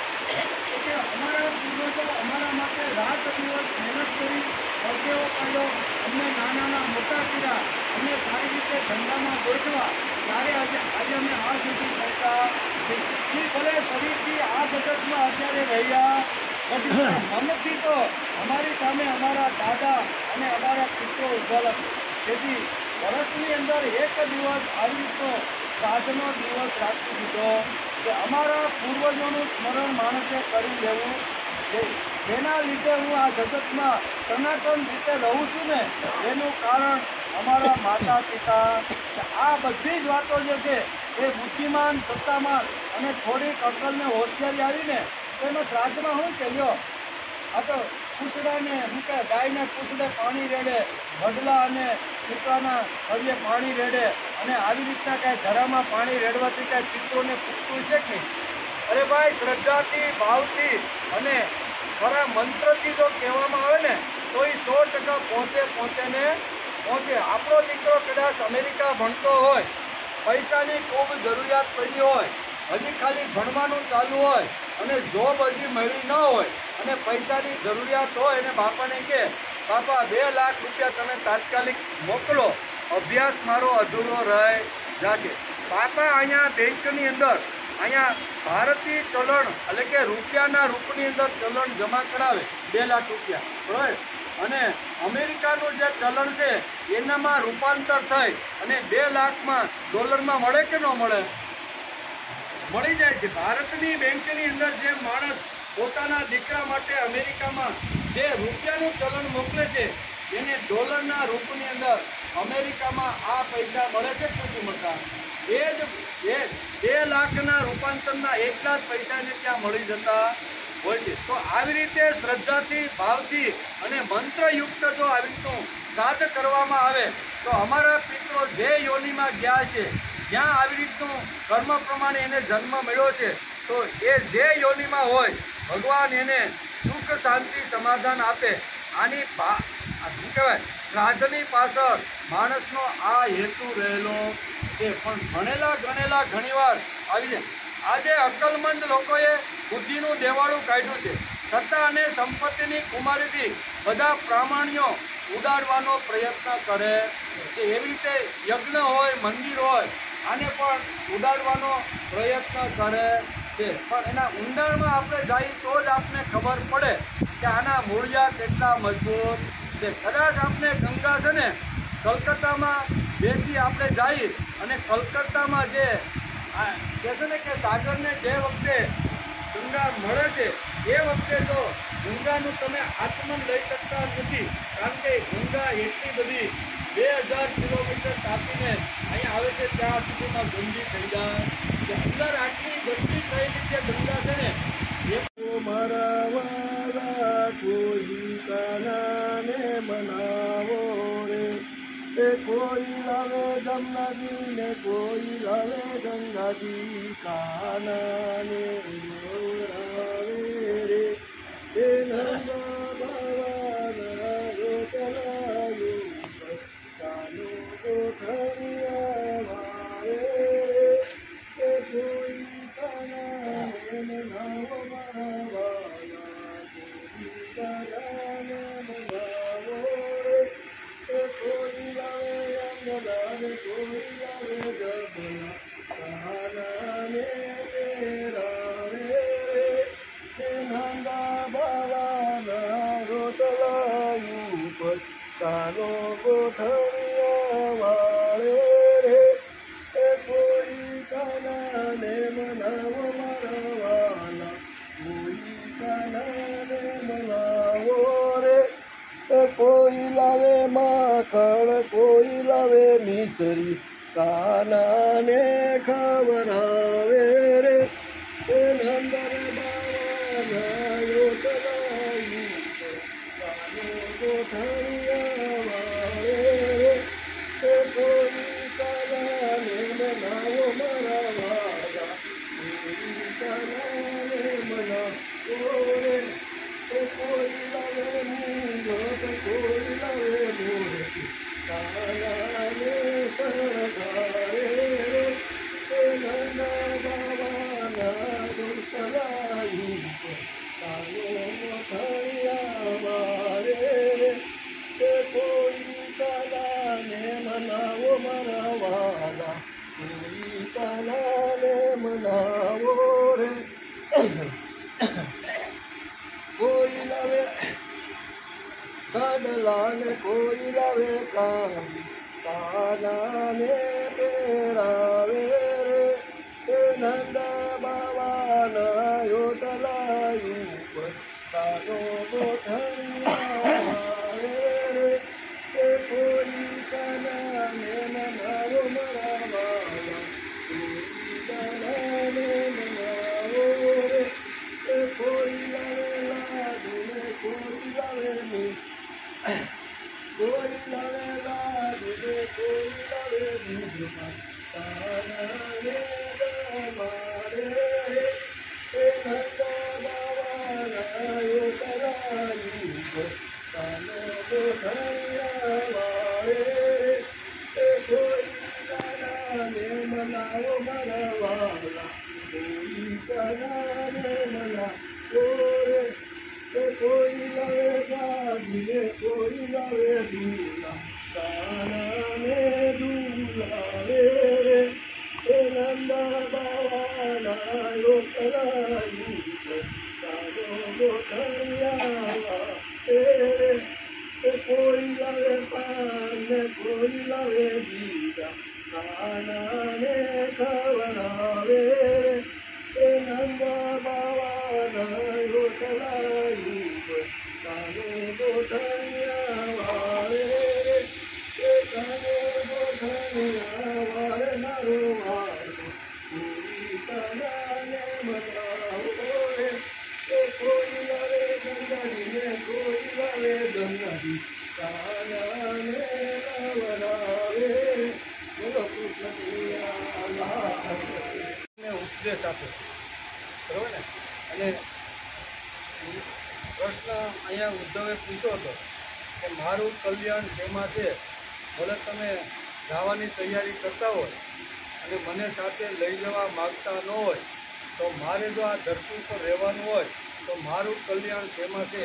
કે અમારા પૂર્વજો અમારા માટે રાત દિવસ મહેનત કરી, પરસેવો કાઢ્યો, અમને નાના મોટા કર્યા, અમને સારી રીતે ધંધામાં ગોઠવા, ત્યારે આજે અમે આ સુધી પહોંચતા છીએ. ભલે શરીરથી આ જગતમાં અત્યારે રહ્યા મનથી તો અમારી સામે અમારા દાદા અને અમારા પિતરો ઉભેલા છે. તેથી વર્ષની અંદર એક દિવસ આવી રીતનો શ્રાદ્ધનો દિવસ રાખી દીધો કે અમારા પૂર્વજોનું સ્મરણ માણસે કરી લેવું જોઈએ. જેના લીધે હું આ જગતમાં સનાતન રીતે રહું છું ને એનું કારણ અમારા માતા પિતા. આ બધી જ વાતો જે છે એ બુદ્ધિમાન, સત્તામાન અને થોડીક અકલને હોશિયારી આવીને તો એમાં શ્રાદ્ધમાં શું કે લ્યો આ તો પૂછડાને શું કહે ગાયને પૂછડે પાણી રેડે, વડલા અને કૂતરાના હળીએ પાણી રેડે અને આવી રીતના કાંઈ ધરામાં પાણી રેડવાથી કાંઈ પિત્રોને પૂછતું છે કે નહીં? અરે ભાઈ, શ્રદ્ધાથી, ભાવથી અને ખરા મંત્રથી જો કહેવામાં આવે ને તો એ 100% પહોંચે. આપણો દીકરો કદાચ અમેરિકા ભણતો હોય, પૈસાની ખૂબ જરૂરિયાત પડી હોય, હજી ખાલી ભણવાનું ચાલુ હોય અને જોબ હજી મળી ન હોય અને પૈસાની જરૂરિયાત હોય અને બાપાને કહે બાપા 2 લાખ રૂપિયા તમે તાત્કાલિક મોકલો, અભ્યાસ મારો અધૂરો રહી જશે. બાપા અહીંયા બેંકની અંદર અહીંયા ભારતીય ચલણ એટલે કે રૂપિયાના રૂપની અંદર ચલણ જમા કરાવે 2 લાખ રૂપિયા, બરાબર, અને અમેરિકાનું જે ચલણ છે એનામાં રૂપાંતર થઈ અને 2 લાખમાં ડોલરમાં મળે કે ન મળે? મળી જાય છે. ભારતની બેંકની અંદર જે માણસ પોતાના દીકરા માટે અમેરિકામાં જે રૂપિયાનું ચલણ મોકલે છે એને ડોલરના રૂપની અંદર અમેરિકામાં આ પૈસા મળે છે કે નથી મળતા? એ જ 2 લાખના રૂપાંતરના એટલા જ પૈસાને ત્યાં મળી જતા હોય છે. તો આવી રીતે શ્રદ્ધાથી, ભાવથી અને મંત્રયુક્ત જો આવી રીતનું શ્રાદ્ધ કરવામાં આવે તો અમારા પિતૃ જે યોનિમાં ગયા છે, જ્યાં આવી રીતનું કર્મ પ્રમાણે એને જન્મ મળ્યો છે, તો એ જે યોનિમાં હોય ભગવાન એને સુખ, શાંતિ, સમાધાન આપે. આની શું કહેવાય, શ્રાદ્ધની પાછળ માણસનો આ હેતુ રહેલો છે. પણ ભણેલા ગણેલા ઘણીવાર આવી જાય. આજે અક્કલમંદ લોકોએ બુદ્ધિનું દેવાળું કાઢ્યું છે, સત્તા અને સંપત્તિની કુમારીથી બધા પ્રામાણ્યો ઉડાડવાનો પ્રયત્ન કરે છે. એવી રીતે યજ્ઞ હોય, મંદિર હોય, આને પણ ઉડાડવાનો પ્રયત્ન કરે છે. પણ એના ઊંડાણમાં આપણે જઈએ તો જ આપને ખબર પડે કે આના મૂળિયા કેટલા મજબૂત છે. કદાચ આપણે ગંગા છે ને કલકત્તામાં બેસી આપણે જઈએ અને કલકત્તામાં જે કહે છે ને કે સાગરને જે વખતે ગંગા મળે છે એ વખતે તો ગંગાનું તમે આચમન લઈ શકતા નથી, કારણ કે ગંગા એટલી બધી 2000 કિલોમીટર કાપીને અહીંયા આવે છે, ત્યાં સુધીમાં ગંદી થઈ જાય કે અંદર આટલી ગંદી થયેલી જે ગંગા છે ને એ મારા વાલા કોઈ કાનાને મનાવો રે, એ કોઈ લાવે જમનાજી ને કોઈ લાવે ગંગાજી, કાનાને મોરાવે રે, એ નંદા બાવાના રોટલાયું કાનો ગોઠણિયા વાવે રે, એ કોઈ કાનાને મનાવો મારા વાલા, કોઈ કાનાને મનાવો રે, એ કોઈ લાવે અંગદાને કોઈ લાવે જબલા, કાનાને તેરાવે રે, એ નંદા બાવાના રોટલાયું પર કાનો ગોઠણિયા વાળે રે, એ કોઈ કાનાને મનાવો મારા વાલા, કોઈ કાનાને મનાવો રે, એ કોઈ લાવે માખણ કોઈ લાવે મિસરી, કાનાને ખવડાવે રે, એ નંદર બાવાના રોટલાયું કાનો ગોઠણિયા વાળે રે, એ કોઈ કાનાને મનાવો મારા વાલા, કોઈ કાનાને મનાવો રે, એ કોઈ લાવે મૂંગો કોઈ લાવે મોરકી, કાનાને સરદારે રે, એ નાના બાવાના રોટલાયું કાનો ગોઠણિયા વાળે રે, એ કોઈ કાનાને મનાવો મારા વાલા, કોઈ કાનાને મનાવો રે, કોઈ લાવે કાડલાને કોઈ લાવે કાનાને પહેરાવે રે, એ નંદા બાવાના રોટલાયું પર કાનો ગોઠણિયા વાળે રે, એ કોઈ કાનાને મનાવો મારા વાલા, કોઈ કાનાને મનાવો રે, એ કોઈ લાવે લાડુ ને કોઈ લાવે મીઠાઈ, કોઈ લાવે લાડુ ને કોઈ લાવે મીઠાઈ, કાનાને દમાડે રે, એ નંદા બાવાના રોટલાયું પર કાનો ગોઠણિયા વાળે રે, એ કોઈ કાનાને મનાવો મારા વાલા, કોઈ કાનાને મનાવો રે, એ કોઈ લાવે ગાજી ને કોઈ લાવે દૂલા, કાનાને દુલાવે રે, એ નંદા બાવાના રોટલાયું કાનો ગોઠણિયા વાળે રે, એ કોઈ લાવે પાન ને કોઈ લાવે બીજા, કાનાને ખવડાવે રે, એ નંદા બાવાના રોટલાયું કાનો ગોઠણિયા વાળે ઉપદેશ આપે બરોબર ને. અને પ્રશ્ન અહીંયા ઉદ્ધવે પૂછ્યો હતો કે મારું કલ્યાણ શેમાં છે? ભલે તમે જવાની તૈયારી કરતા હોય અને મને સાથે લઈ જવા માગતા ન હોય તો મારે જો આ ધરતી ઉપર રહેવાનું હોય તો મારું કલ્યાણ શેમાં છે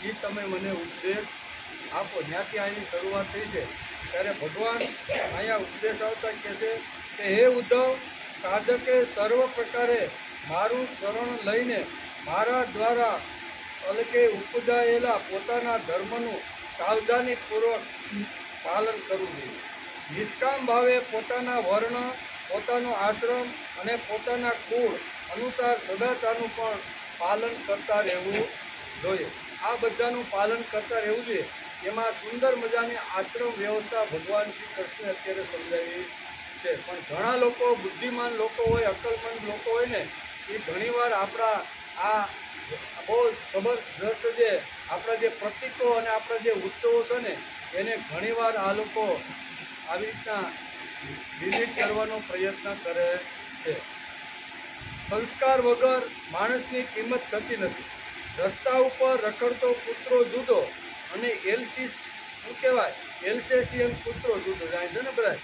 એ તમે મને ઉપદેશ આપો. ત્યાંથી અહીંની શરૂઆત થઈ છે. ત્યારે ભગવાન અહીંયા ઉપદેશ આવતા કહે છે કે હે ઉદ્ધવ, સાધકે સર્વ પ્રકારે મારું શરણ લઈને મારા દ્વારા અલકે ઉપજાયેલા પોતાના ધર્મનું સાવધાનીપૂર્વક પાલન કરવું જોઈએ. નિષ્કામ ભાવે પોતાના વર્ણ, પોતાનો આશ્રમ અને પોતાના કુળ અનુસાર સદાચારનું પણ પાલન કરતા રહેવું જોઈએ. આ બધાનું પાલન કરતા રહેવું જોઈએ. એમાં સુંદર મજાની આશ્રમ વ્યવસ્થા ભગવાન શ્રી કૃષ્ણે અત્યારે સમજાવી છે. પણ ઘણા લોકો, બુદ્ધિમાન લોકો હોય, અક્કલમંદ લોકો હોય ને, એ ઘણીવાર આપણા આ બહુ જબરદસ્ત જે આપણા જે પ્રતીકો અને આપણા જે ઉત્સવો છે ને એને ઘણીવાર આ લોકો આવી રીતના ડિલીટ કરવાનો પ્રયત્ન કરે છે. સંસ્કાર વગર માણસની કિંમત થતી નથી. રસ્તા ઉપર રખડતો કૂતરો જુદો અને શું કહેવાય એલ્સેશિયન કૂતરો જુદો જાય છે ને બધા.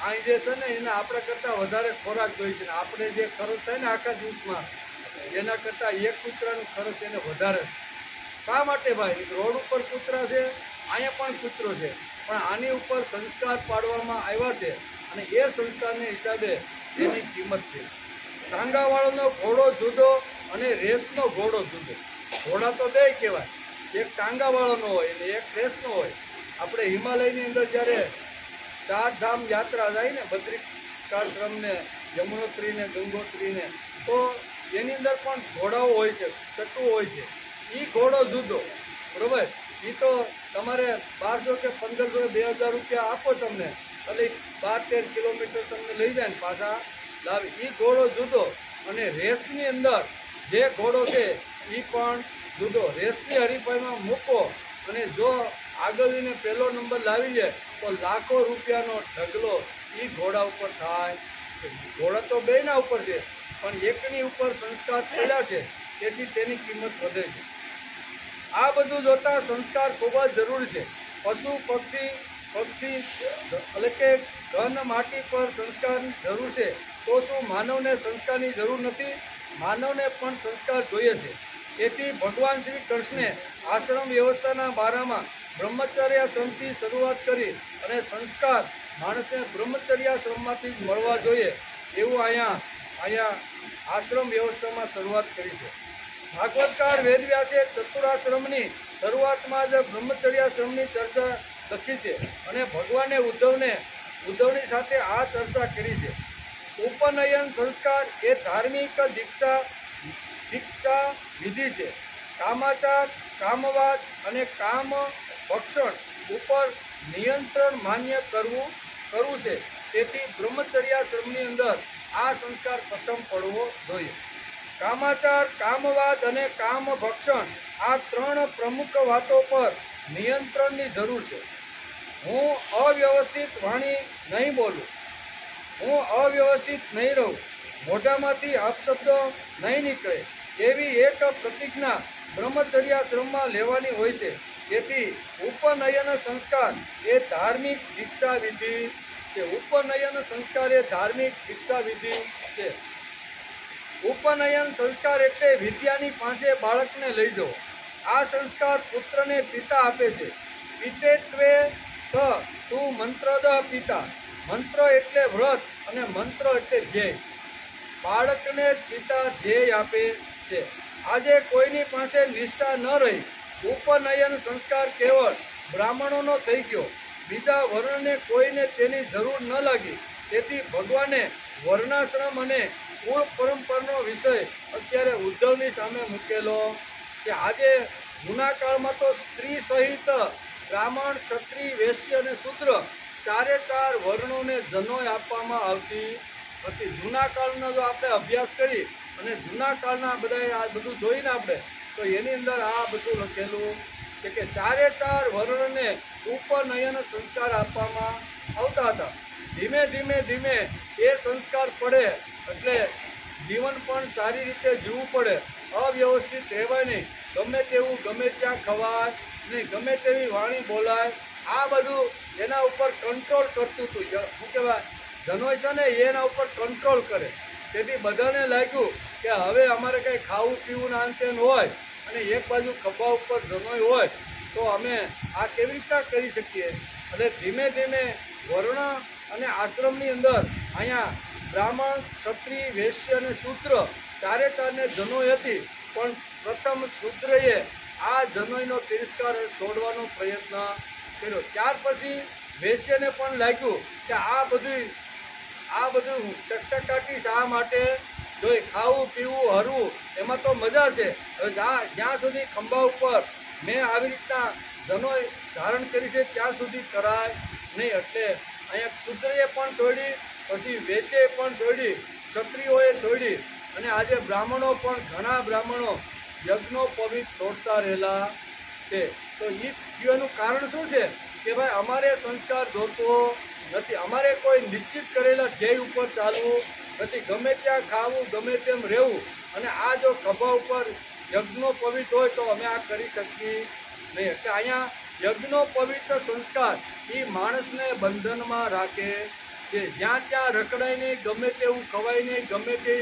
અહીં જે છે ને એને આપણા કરતાં વધારે ખોરાક જોઈએ છે ને આપણે જે ખર્ચ થાય ને આખા દિવસમાં એના કરતાં એક કૂતરાનું ખર્ચ એને વધારે. શા માટે ભાઈ? રોડ ઉપર કૂતરા છે, અહીંયા પણ કૂતરો છે, પણ આની ઉપર સંસ્કાર પાડવામાં આવ્યા છે અને એ સંસ્કારને હિસાબે એની કિંમત છે. ટાંગાવાળાનો ઘોડો જુદો અને રેસનો ઘોડો જુદો. ઘોડા તો બે કહેવાય, એક ટાંગાવાળાનો હોય અને એક રેસનો હોય. આપણે હિમાલયની અંદર જ્યારે 4 ધામ યાત્રા જાય ને, બદ્રિકાશ્રમને, યમુનોત્રીને, ગંગોત્રીને, તો એની અંદર પણ ઘોડાઓ હોય છે, ચટ્ટુ હોય છે. એ ઘોડો જુદો બરોબર. એ તો તમારે 1200 કે 1500 2000 રૂપિયા આપો તમને એટલે 12-13 કિલોમીટર તમને લઈ જાય ને પાછા લાવી. એ ઘોડો જુદો. અને રેસની અંદર જે ઘોડો છે એ પણ જુદો. રેસની હરીફાઈમાં મૂકો અને જો આગળ જઈને પહેલો નંબર લાવી જાય તો લાખો રૂપિયાનો ઢગલો એ ઘોડા ઉપર થાય. ઘોડા તો બેના ઉપર છે પણ એકની ઉપર સંસ્કાર પડ્યા છે તેથી તેની કિંમત વધે છે. આ બધું જોતા સંસ્કાર ખૂબ જ જરૂરી છે. પશુ પક્ષી એટલે કે ઘન માટી પર સંસ્કારની જરૂર છે તો શું માનવને સંસ્કારની જરૂર નથી? માનવને પણ સંસ્કાર જોઈએ છે. તેથી ભગવાન શ્રી કૃષ્ણે આશ્રમ વ્યવસ્થાના બારામાં બ્રહ્મચર્યાશ્રમથી શરૂઆત કરી અને સંસ્કાર માણસને બ્રહ્મચર્યાશ્રમમાંથી જ મળવા જોઈએ એવું અહીંયા આશ્રમ વ્યવસ્થામાં શરૂઆત કરી છે. ભાગવતકાર વેદવ્યાસે ચતુરાશ્રમની શરૂઆતમાં જ બ્રહ્મચર્યાશ્રમની ચર્ચા લખી છે અને ભગવાને ઉદ્ધવની સાથે આ ચર્ચા કરી છે. ઉપનયન સંસ્કાર એ ધાર્મિક દીક્ષા વિધિ છે. કામાચાર, કામવાદ અને કામ ભક્ષણ ઉપર નિયંત્રણ માન્ય કરવું છે. તેથી બ્રહ્મચર્યાશ્રમની અંદર આ સંસ્કાર પ્રથમ પડવો જોઈએ. કામાચાર, કામવાદ અને કામ ભક્ષણ આ 3 પ્રમુખ વાતો પર નિયંત્રણની જરૂર છે. હું અવ્યવસ્થિત વાણી નહીં બોલું, હું અવ્યવસ્થિત નહીં રહું, મોઢામાંથી અપશબ્દો નહીં નીકળે એવી એક પ્રતિજ્ઞા બ્રહ્મચર્યાશ્રમમાં લેવાની હોય છે. તેથી ઉપનયન સંસ્કાર એ ધાર્મિક દીક્ષા વિધિ છે. ઉપનયન સંસ્કાર એ ધાર્મિક દીક્ષા વિધિ છે. ઉપનયન સંસ્કાર એટલે વિદ્યાની પાસે બાળકને લઈ જવો. આ સંસ્કાર પુત્રને પિતા આપે છે. પિતેત્વે તું મંત્રદ પિતા. મંત્ર એટલે વ્રત અને મંત્ર એટલે ધ્યેય. બાળકને પિતા ધ્યેય આપે છે. આજે કોઈની પાસે નિષ્ઠા ન રહી. ઉપનયન સંસ્કાર કેવળ બ્રાહ્મણોનો થઈ ગયો. બીજા વર્ણને કોઈને તેની જરૂર ન લાગી. તેથી ભગવાને વર્ણાશ્રમ અને કુળ પરંપરાનો વિષય અત્યારે ઉદ્ધવની સામે મૂકેલો કે આજે જૂના કાળમાં તો સ્ત્રી સહિત બ્રાહ્મણ, ક્ષત્રિય, વૈશ્ય અને શૂદ્ર 4 વર્ણોને જનોય આપવામાં આવતી હતી. જૂના કાળનો જો આપણે અભ્યાસ કરી અને જૂના કાળના બધા આ બધું જોઈને આપણે તો એની અંદર આ બધું લખેલું કે ચારે ચાર વર્ણને ઉપનયન સંસ્કાર આપવામાં આવતા હતા. ધીમે ધીમે ધીમે એ સંસ્કાર પડે એટલે જીવન પણ સારી રીતે જીવવું પડે. અવ્યવસ્થિત રહેવાય નહીં, ગમે તેવું ગમે ત્યાં ખવાય નહીં, ગમે તેવી વાણી બોલાય. આ બધું એના ઉપર કંટ્રોલ કરતું હતું. શું કહેવાય, જનોય છે ને એના ઉપર કંટ્રોલ કરે. તેથી બધાને લાગ્યું કે હવે અમારે કંઈ ખાવું પીવું ના અંતે હોય અને એક બાજુ ખભા ઉપર જનોય હોય તો અમે આ કેવી રીતના કરી શકીએ. અને ધીમે ધીમે વર્ણ અને આશ્રમની અંદર અહીંયા બ્રાહ્મણ, ક્ષત્રિય, વૈશ્ય અને શૂદ્ર ચારે ચારને જનોય હતી. પણ પ્રથમ શૂદ્રએ આ જનોયનો તિરસ્કાર છોડવાનો પ્રયત્ન કર્યો. ત્યાર પછી વૈશ્યને પણ લાગ્યું કે આ બધું ટકટકાટી શા માટે જોઈ, ખાવું પીવું હરવું એમાં તો મજા છે. હવે જ્યાં સુધી ખંભા ઉપર મેં આવી રીતના જનોય ધારણ કરી છે ત્યાં સુધી કરાય નહીં. એટલે અહીંયા શૂદ્રએ પણ છોડી, પછી વૈશ્યએ પણ છોડી, ક્ષત્રિયોએ છોડી અને આજે બ્રાહ્મણો પણ ઘણા બ્રાહ્મણો યજ્ઞોપવિત છોડતા રહેલા છે. તો એ કહેવાનું કારણ શું છે કે ભાઈ અમારે સંસ્કાર જોતો નથી, અમારે કોઈ નિશ્ચિત કરેલા ધ્યેય ઉપર ચાલવું નથી, ગમે ત્યાં ખાવું, ગમે તેમ રહેવું. અને આ જો ખભા ઉપર યજ્ઞોપવિત હોય તો અમે આ કરી શકીએ નહીં. એટલે અહીંયા યજ્ઞોપવિત સંસ્કાર એ માણસને બંધનમાં રાખે છે. જ્યાં ત્યાં રખડાય નહીં, ગમે તેવું ખવાય નહીં, ગમે તે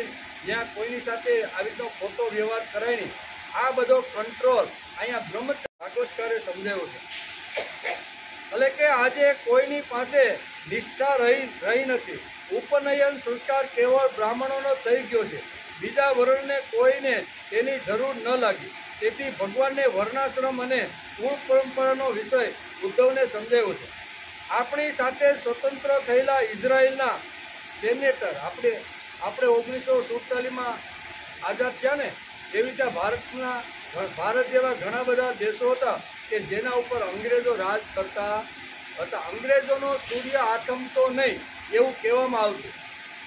જ્યાં કોઈની સાથે આવી રીતનો ખોટો વ્યવહાર કરાય નહીં. આ બધો કંટ્રોલ અહીંયા ભાગવતકારે સમજાવ્યો છે. એટલે કે આજે કોઈની પાસે નિષ્ઠા રહી નથી. ઉપનયન સંસ્કાર કેવળ બ્રાહ્મણોનો થઈ ગયો છે, બીજા વર્ણને કોઈને તેની જરૂર ન લાગી. તેથી ભગવાનને વર્ણાશ્રમ અને કુળ પરંપરાનો વિષય ઉદ્ધવને સમજાવ્યો છે. આપણી સાથે સ્વતંત્ર થયેલા ઇઝરાયલના સેનેટર આપણે 1947માં આઝાદ થયા ને, એવી રીતે ભારત જેવા ઘણા બધા દેશો હતા કે જેના ઉપર અંગ્રેજો રાજ કરતા હતા. અંગ્રેજોનો સૂર્ય આથમતો નહીં એવું કહેવામાં આવતું,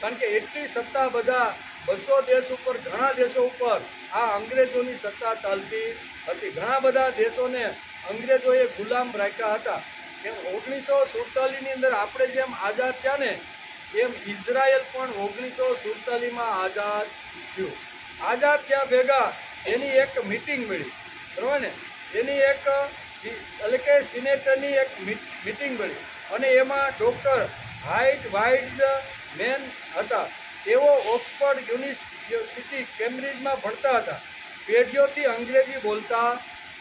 કારણ કે એટલી સત્તા બધા 200 દેશ ઉપર, ઘણા દેશો ઉપર આ અંગ્રેજોની સત્તા ચાલતી હતી. ઘણા બધા દેશોને અંગ્રેજોએ ગુલામ રાખ્યા હતા. એમ 1947ની અંદર આપણે જેમ આઝાદ થયા ને એમ ઇઝરાયલ પણ 1947માં આઝાદ થયું. આઝાદ થયા ભેગા એની એક મિટિંગ મળી, બરાબર ને, એની એક એટલે કે સિનેટરની એક મિટિંગ મળી અને એમાં ડૉક્ટર હાઇટ મેન હતા. તેઓ ઓક્સફર્ડ યુનિવર્સિટી કેમ્બ્રિજમાં ભણતા હતા. પેઢીઓથી અંગ્રેજી બોલતા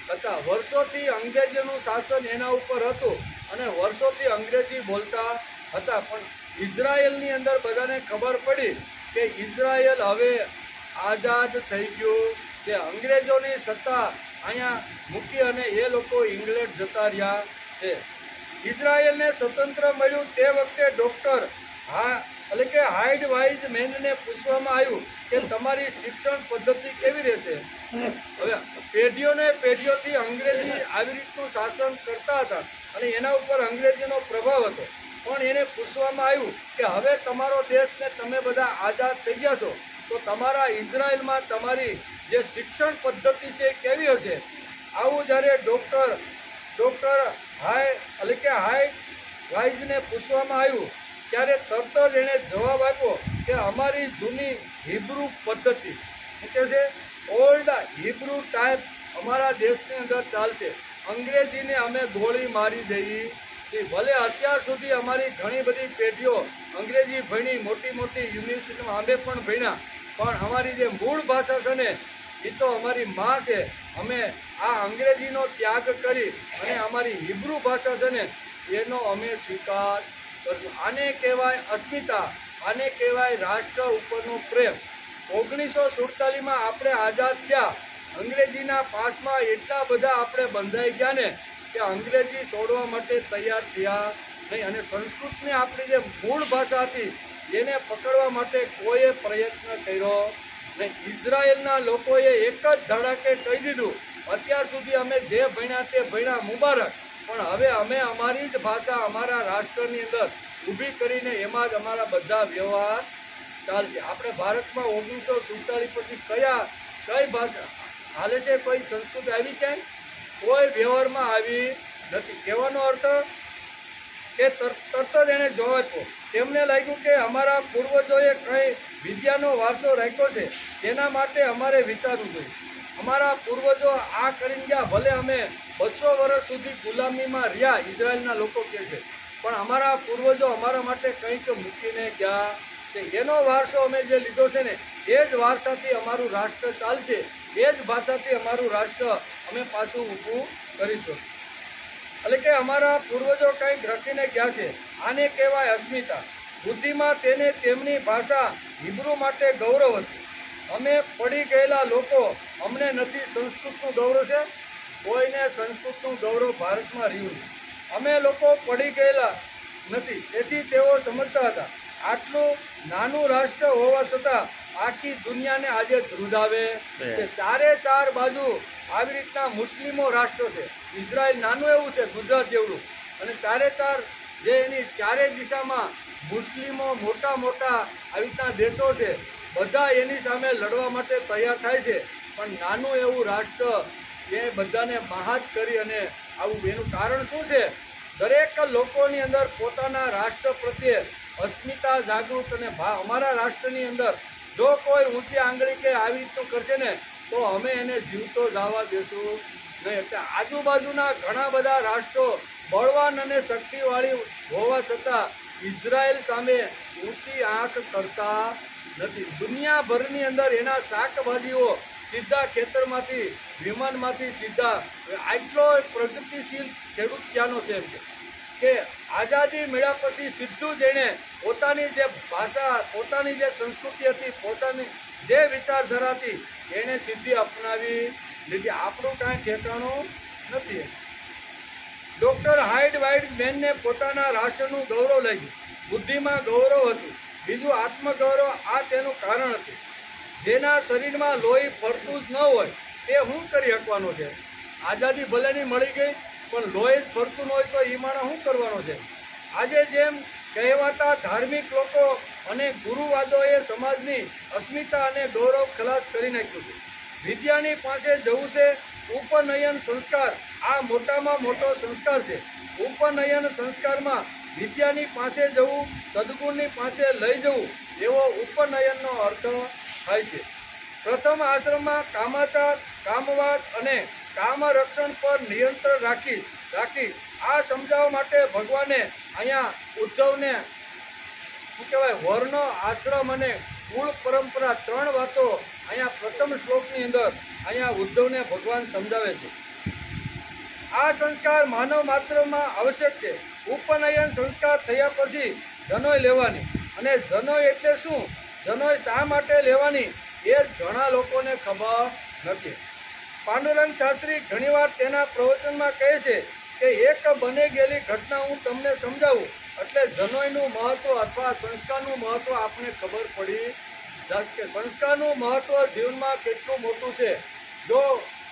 હતા. વર્ષોથી અંગ્રેજીનું શાસન એના ઉપર હતું અને વર્ષોથી અંગ્રેજી બોલતા હતા. પણ ઇઝરાયલની અંદર બધાને ખબર પડી કે ઇઝરાયલ હવે આઝાદ થઈ ગયું છે. અંગ્રેજોની સત્તા અહીંયા મૂકી અને એ લોકો ઇંગ્લેન્ડ જતા રહ્યા છે. ઇઝરાયલને સ્વતંત્ર મળ્યું તે વખતે ડૉક્ટર એટલે કે હાઇડ મેનને પૂછવામાં આવ્યું કે તમારી શિક્ષણ પદ્ધતિ કેવી રહેશે. હવે પેઢીઓથી અંગ્રેજી આવી રીતનું શાસન કરતા હતા અને એના ઉપર અંગ્રેજીનો પ્રભાવ હતો. પણ એને પૂછવામાં આવ્યું કે હવે તમારો દેશને તમે બધા આઝાદ થઈ ગયા છો તો તમારા ઇઝરાયલમાં તમારી જે શિક્ષણ પદ્ધતિ છે કેવી હશે. આવું જ્યારે ડૉક્ટર હાઇડને પૂછવામાં આવ્યું ત્યારે તરત જ એણે જવાબ આપ્યો કે અમારી જૂની હિબ્રુ પદ્ધતિ કે છે ઓલ્ડ હિબ્રુ ટાઈપ અમારા દેશની અંદર ચાલશે. અંગ્રેજીને અમે ગોળી મારી દઈએ છીએ. ભલે અત્યાર સુધી અમારી ઘણી બધી પેઢીઓ અંગ્રેજી ભણી, મોટી મોટી યુનિવર્સિટીમાં અમે પણ ભણ્યા, પણ અમારી જે મૂળ ભાષા છે ને એ તો અમારી માં છે. અમે આ અંગ્રેજીનો ત્યાગ કરી અને અમારી હિબ્રુ ભાષા છે ને એનો અમે સ્વીકાર કરશું. આને કહેવાય અસ્મિતા, આને કહેવાય રાષ્ટ્ર ઉપરનો પ્રેમ. 1947માં આપણે આઝાદ થયા, અંગ્રેજીના પાસમાં એટલા બધા આપણે બંધાઈ ગયા ને કે અંગ્રેજી છોડવા માટે તૈયાર થયા નહીં. અને સંસ્કૃતની આપણી જે મૂળ ભાષા હતી એને પકડવા માટે કોઈએ પ્રયત્ન કર્યો નહીં. ઇઝરાયલના લોકોએ એક જ ધડાકે કહી દીધું અત્યાર સુધી અમે જે ભણ્યા તે ભણ્યા મુબારક, પણ હવે અમે અમારી જ ભાષા અમારા રાષ્ટ્રની અંદર ઊભી કરીને એમાં જ અમારા બધા વ્યવહાર ચાલશે. આપણે ભારતમાં 1947 પછી કઈ ભાષા હાલે છે? કોઈ સંસ્કૃત આવી ક્યાંય કોઈ વ્યવહારમાં આવી નથી. કહેવાનો અર્થ કે તરત જ એને જોવા તો તેમને લાગ્યું કે અમારા પૂર્વજોએ કંઈ વિદ્યાનો વારસો રાખ્યો છે, તેના માટે અમારે વિચારવું જોઈએ. અમારા પૂર્વજો આ કરીને ગયા, ભલે અમે 200 વર્ષ સુધી ગુલામીમાં રહ્યા, ઇઝરાયલના લોકો કહે છે, પણ અમારા પૂર્વજો અમારા માટે કંઈક મૂકીને ગયા છે. એનો વારસો અમે જે લીધો છે ને, એ જ વારસાથી અમારું રાષ્ટ્ર ચાલશે, એ જ ભાષાથી અમારું રાષ્ટ્ર અમે પાછું ઊભું કરીશું. એટલે કે અમારા પૂર્વજો કંઈક રખીને ગયા છે. આને કહેવાય અસ્મિતા. બુદ્ધિમાં તેને તેમની ભાષા હિબ્રુ માટે ગૌરવ હતું. અમે પડી ગયેલા લોકો, અમને નથી સંસ્કૃતનું ગૌરવ છે, કોઈને સંસ્કૃતનું ગૌરવ ભારતમાં રહ્યું નથી. અમે લોકો પડી ગયેલા નથી, તેથી તેઓ સમજતા હતા આટલું નાનું રાષ્ટ્ર હોવા છતાં આખી દુનિયાને આજે ધ્રુજાવે છે. ચારે ચાર બાજુ આવી રીતના મુસ્લિમો રાષ્ટ્રો છે. ઇઝરાયલ નાનું એવું છે, ગુજરાત જેવડું, અને ચારે ચાર જે એની ચારે દિશામાં મુસ્લિમો મોટા મોટા આવી રીતના દેશો છે, બધા એની સામે લડવા માટે તૈયાર થાય છે. પણ નાનું એવું રાષ્ટ્ર એ બધાને મહાત કરી અને આવું, એનું કારણ શું છે? દરેક લોકોની અંદર પોતાના રાષ્ટ્ર પ્રત્યે અસ્મિતા જાગૃત, અને અમારા રાષ્ટ્રની અંદર જો કોઈ ઊંચી આંગળી કે આવી રીતનું કરશે ને, તો અમે એને જીવતો જવા દેશું નહીં. એટલે આજુબાજુના ઘણા બધા રાષ્ટ્રો બળવાન અને શક્તિવાળી હોવા છતાં ઇઝરાયલ સામે ઊંચી આંખ કરતા નથી. દુનિયાભરની અંદર એના શાકભાજીઓ સીધા ખેતરમાંથી, વિમાનમાંથી સીધા, આટલો પ્રગતિશીલ ખેડૂત ત્યાંનો છે. એમ કે આઝાદી મળ્યા પછી સીધું જ એણે પોતાની જે ભાષા, પોતાની જે સંસ્કૃતિ હતી, પોતાની જે વિચારધારા હતી, એણે સીધી અપનાવી લીધી. આપણું કાંઈ ઠેકાણું નથી. ડૉક્ટર હાઇડ વાઇડ મેનને પોતાના રાષ્ટ્રનું ગૌરવ લાગ્યું. બુદ્ધિમાં ગૌરવ હતું, બીજું આત્મગૌરવ. આ તેનું કારણ હતું. જેના શરીરમાં લોહી ફરતું જ ન હોય તે શું કરી શકવાનો છે? આઝાદી ભલેની મળી ગઈ, પણ લોહી જ ફરતું ન હોય તો એ માણસ શું કરવાનો છે? આજે જેમ કહેવાતા ધાર્મિક લોકો અને ગુરુવાદોએ સમાજની અસ્મિતા અને ગૌરવ ખલાસ કરી નાખ્યું છે. વિદ્યાની પાસે જવું છે. ઉપનયન સંસ્કાર આ મોટામાં મોટો સંસ્કાર છે. ઉપનયન સંસ્કારમાં વિદ્યાની પાસે જવું, સદગુણની પાસે લઈ જવું, એવો ઉપનયનનો અર્થ થાય છે. પ્રથમ આશ્રમમાં કામાચાર, કામવાદ અને કામરક્ષણ પર નિયંત્રણ રાખી આ સમજાવવા માટે ભગવાને અહીંયા ઉદ્ધવને શું કહેવાય, વર્ણ, આશ્રમ અને કુળ પરંપરા 3 વાતો અહીંયા પ્રથમ શ્લોકની અંદર અહીંયા ઉદ્ધવને ભગવાન સમજાવે છે. આ સંસ્કાર માનવ માત્રમાં આવશ્યક છે. ઉપનયન સંસ્કાર થયા પછી જનોય લેવાની, અને જનોય એટલે શું, જનોય શા માટે લેવાની, એ જ ઘણા લોકોને ખબર નથી. પાંડુરંગ શાસ્ત્રી ઘણીવાર તેના પ્રવચનમાં કહે છે કે એક બની ગયેલી ઘટના હું તમને સમજાવું એટલે જનોયનું મહત્વ અથવા સંસ્કારનું મહત્વ આપને ખબર પડી જશે કે સંસ્કારનું મહત્વ જીવનમાં કેટલું મોટું છે. જો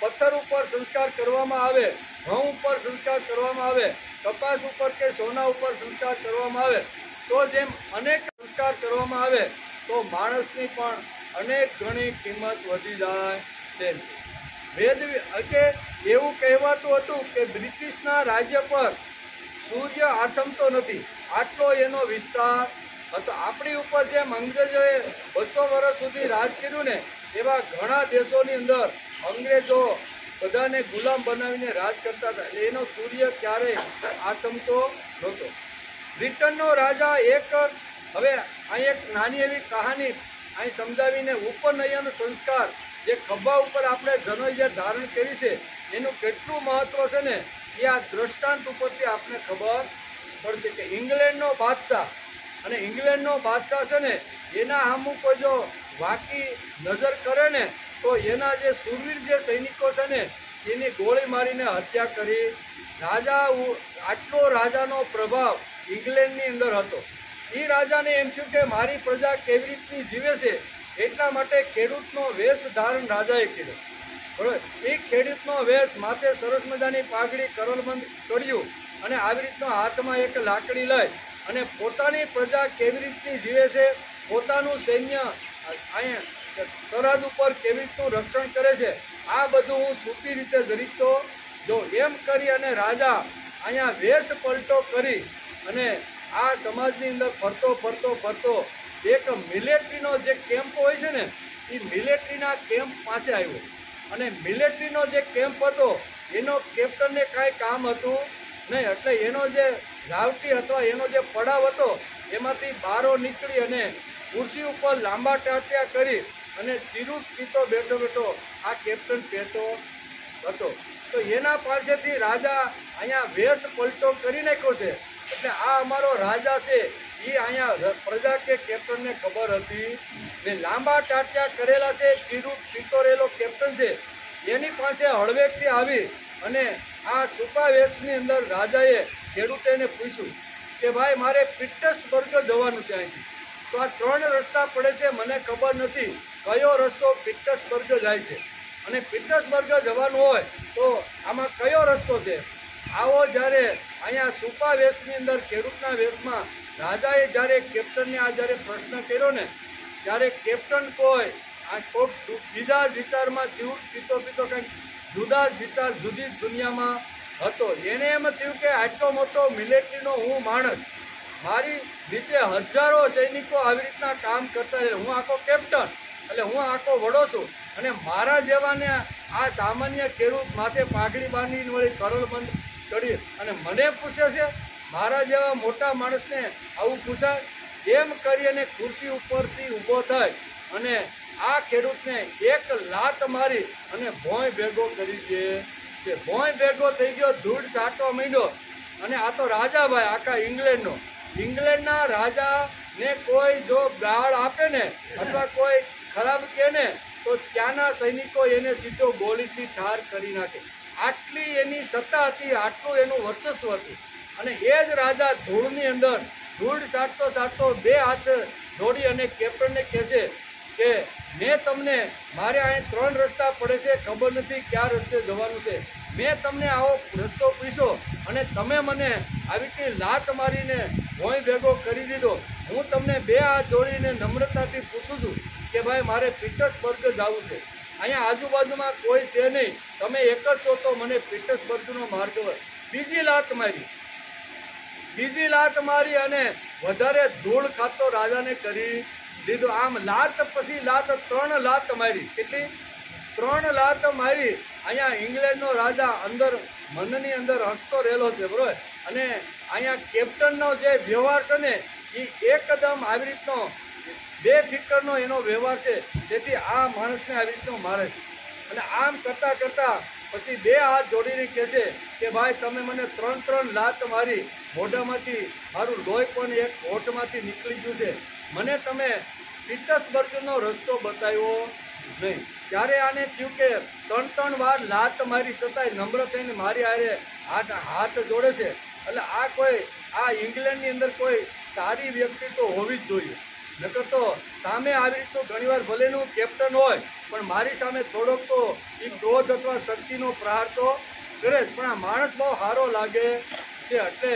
પથ્થર ઉપર સંસ્કાર કરવામાં આવે, ઘઉં ઉપર સંસ્કાર કરવામાં આવે, કપાસ ઉપર કે સોના ઉપર સંસ્કાર કરવામાં આવે, તો જેમ અનેક સંસ્કાર કરવામાં આવે તો માણસની પણ અનેક ગણી કિંમત વધી જાય છે. વેદ કે એવું કહેવાતું હતું કે બ્રિટિશના રાજ્ય પર સૂર્ય આથમતો નથી, આટલો એનો વિસ્તાર હતો. આપણી ઉપર જેમ અંગ્રેજોએ 200 વર્ષ સુધી રાજ કર્યું ને, એવા ઘણા દેશોની અંદર અંગ્રેજો બધાને ગુલામ બનાવીને રાજ કરતા હતા. એનો સૂર્ય ક્યારેય આથમતો નહોતો. બ્રિટનનો રાજા હવે અહીં એક નાની એવી કહાની અહીં સમજાવીને, ઉપનયન સંસ્કાર જે ખભા ઉપર આપણે જનોય જે ધારણ કરી છે એનું કેટલું મહત્વ છે ને, એ આ દ્રષ્ટાંત ઉપરથી આપણે ખબર પડશે કે ઇંગ્લેન્ડનો બાદશાહ, અને ઇંગ્લેન્ડનો બાદશાહ છે ને, એના સામું કોઈ જો વાકી નજર કરે ને, તો એના જે શૂરવીર જે સૈનિકો છે ને, એની ગોળી મારીને હત્યા કરી. આટલો રાજાનો પ્રભાવ ઇંગ્લેન્ડની અંદર હતો. એ રાજાને એમ થયું કે મારી પ્રજા કેવી રીતની જીવે છે, એટલા માટે ખેડૂતનો વેશ ધારણ રાજાએ કર્યો. બરોબર, એ ખેડૂતનો વેશ, માથે સરસ મજાની પાઘડી, કરલબંધ કર્યું, અને આવી રીતનો હાથમાં એક લાકડી લઈ અને પોતાની પ્રજા કેવી રીતની જીવે છે, પોતાનું સૈન્ય અહીંયા સરહદ ઉપર કેવી રીતનું રક્ષણ કરે છે, આ બધું હું સૂકી રીતે જરીકતો જો એમ કરી અને રાજા અહીંયા વેશ પલટો કરી અને આ સમાજની અંદર ફરતો ફરતો ફરતો એક મિલિટરીનો જે કેમ્પ હોય છે ને એ મિલિટરીના કેમ્પ પાસે આવ્યો અને મિલિટરીનો જે કેમ્પ હતો એનો કેપ્ટનને કાંઈ કામ હતું નહીં, એટલે એનો જે રાવટી અથવા એનો જે પડાવ હતો એમાંથી બારો નીકળી અને ખુરશી ઉપર લાંબા ટાટિયા કરી અને ચીરું પીતો બેઠો બેઠો આ કેપ્ટન કહેતો હતો. તો એના પાસેથી રાજા અહીંયા વેશ પલટો કરી નાખ્યો છે. એટલે આ અમારો રાજા છે એ અહીંયા પ્રજા કે કેપ્ટનને ખબર હતી ને લાંબા ટાટિયા કરેલા છે, ચીરું પીતો રહેલો કેપ્ટન છે એની પાસે હળવેકથી આવી અને આ સૂકા વેશની અંદર રાજાએ ખેડૂતોને પૂછ્યું કે ભાઈ મારે પીટર્સબર્ગ જવાનું છે અહીંથી, તો આ 3 રસ્તા પડે છે, મને ખબર નથી કયો રસ્તો પીટર્સબર્ગ જાય છે અને પીટર્સબર્ગ જવાનું હોય તો આમાં કયો રસ્તો છે. આવો જ્યારે અહીંયા સૂકા વેશની અંદર ખેડૂતના વેશમાં રાજાએ જ્યારે કેપ્ટનને આ જ્યારે પ્રશ્ન કર્યો ને ત્યારે કેપ્ટન કોઈ બીજા જ વિચારમાં જીવ પીતો પીતો કંઈક જુદા જ વિચાર જુદી જ દુનિયામાં હતો. એને એમ થયું કે આટલો મોટો મિલિટરીનો હું માણસ, મારી નીચે હજારો સૈનિકો આવી રીતના કામ કરતા રહે, હું આખો કેપ્ટન એટલે હું આખો વડો છું અને મારા જેવાને આ સામાન્ય ખેડૂત માથે પાઘડી બાંધીને વળી કરોડબંધ ચડી અને મને પૂછે છે, મારા જેવા મોટા માણસને આવું પૂછાય? એમ કરી અને ખુરશી ઉપરથી ઊભો થાય અને આ ખેડૂતને એક લાત મારી અને ભોંય ભેગો કરી દે છે. ભોંય ભેગો થઈ ગયો, ધૂળ ચાટવા માંડ્યો અને આ તો રાજા ભાઈ આખા ઇંગ્લેન્ડના રાજાને કોઈ જો ગાળ આપે ને અથવા કોઈ ખરાબ કહે ને તો ત્યાંના સૈનિકો એને સીધો ગોળીથી ઠાર કરી નાખે. આટલી એની સત્તા હતી, આટલું એનું વર્ચસ્વ હતું અને એ જ રાજા ધૂળની અંદર ધૂળ સાટતો સાટતો 2 હાથ જોડી અને કેપ્ટનને કહેશે કે મેં તમને મારે અહીં 3 રસ્તા પડે છે, ખબર નથી કયા રસ્તે જવાનું છે, મેં તમને આવો રસ્તો પૂછ્યો અને તમે મને આવી રીતે લાત મારીને ભોંય ભેગો કરી દીધો. હું તમને 2 હાથ જોડીને નમ્રતાથી પૂછું છું કે ભાઈ મારે પીટર્સબર્ગ જવું છે, અહીંયા આજુબાજુમાં કોઈ છે નહીં, તમે એક જ છો તો મને પીટર્સબર્ગનો માર્ગ હોય. બીજી લાત મારી અને વધારે ધૂળ ખાતો રાજાને કરી દીધો. આમ લાત પછી લાત 3 લાત મારી. કેટલી? 3 લાત મારી. અહીંયા ઇંગ્લેન્ડનો રાજા અંદર મનની અંદર હસતો રહેલો છે બરોબર. અને અહીંયા કેપ્ટનનો જે વ્યવહાર છે ને એ એકદમ આવી રીતનો બેફિકરનો એનો વ્યવહાર છે, જેથી આ માણસને આવી રીતનો મારે છે. અને આમ કરતા કરતા પછી 2 હાથ જોડીને કહેશે કે ભાઈ તમે મને 3 લાત મારી, મોઢામાંથી મારું લોહી પણ એક હોઠમાંથી નીકળી ગયું છે, મને તમે પીટર્સબર્ગનો રસ્તો બતાવ્યો નહીં. ત્યારે આને થયું કે 3 વાર લાત મારી છતાંય નમ્ર થઈને મારી હારે હાથ જોડે છે, એટલે આ ઇંગ્લેન્ડની અંદર કોઈ સારી વ્યક્તિ તો હોવી જ જોઈએ. નકર તો સામે આવી રીતનું ઘણીવાર ભલેનું કેપ્ટન હોય પણ મારી સામે થોડોક તો એ ક્રોધ અથવા શક્તિનો પ્રહાર તો કરે જ, પણ આ માણસ બહુ સારો લાગે છે. એટલે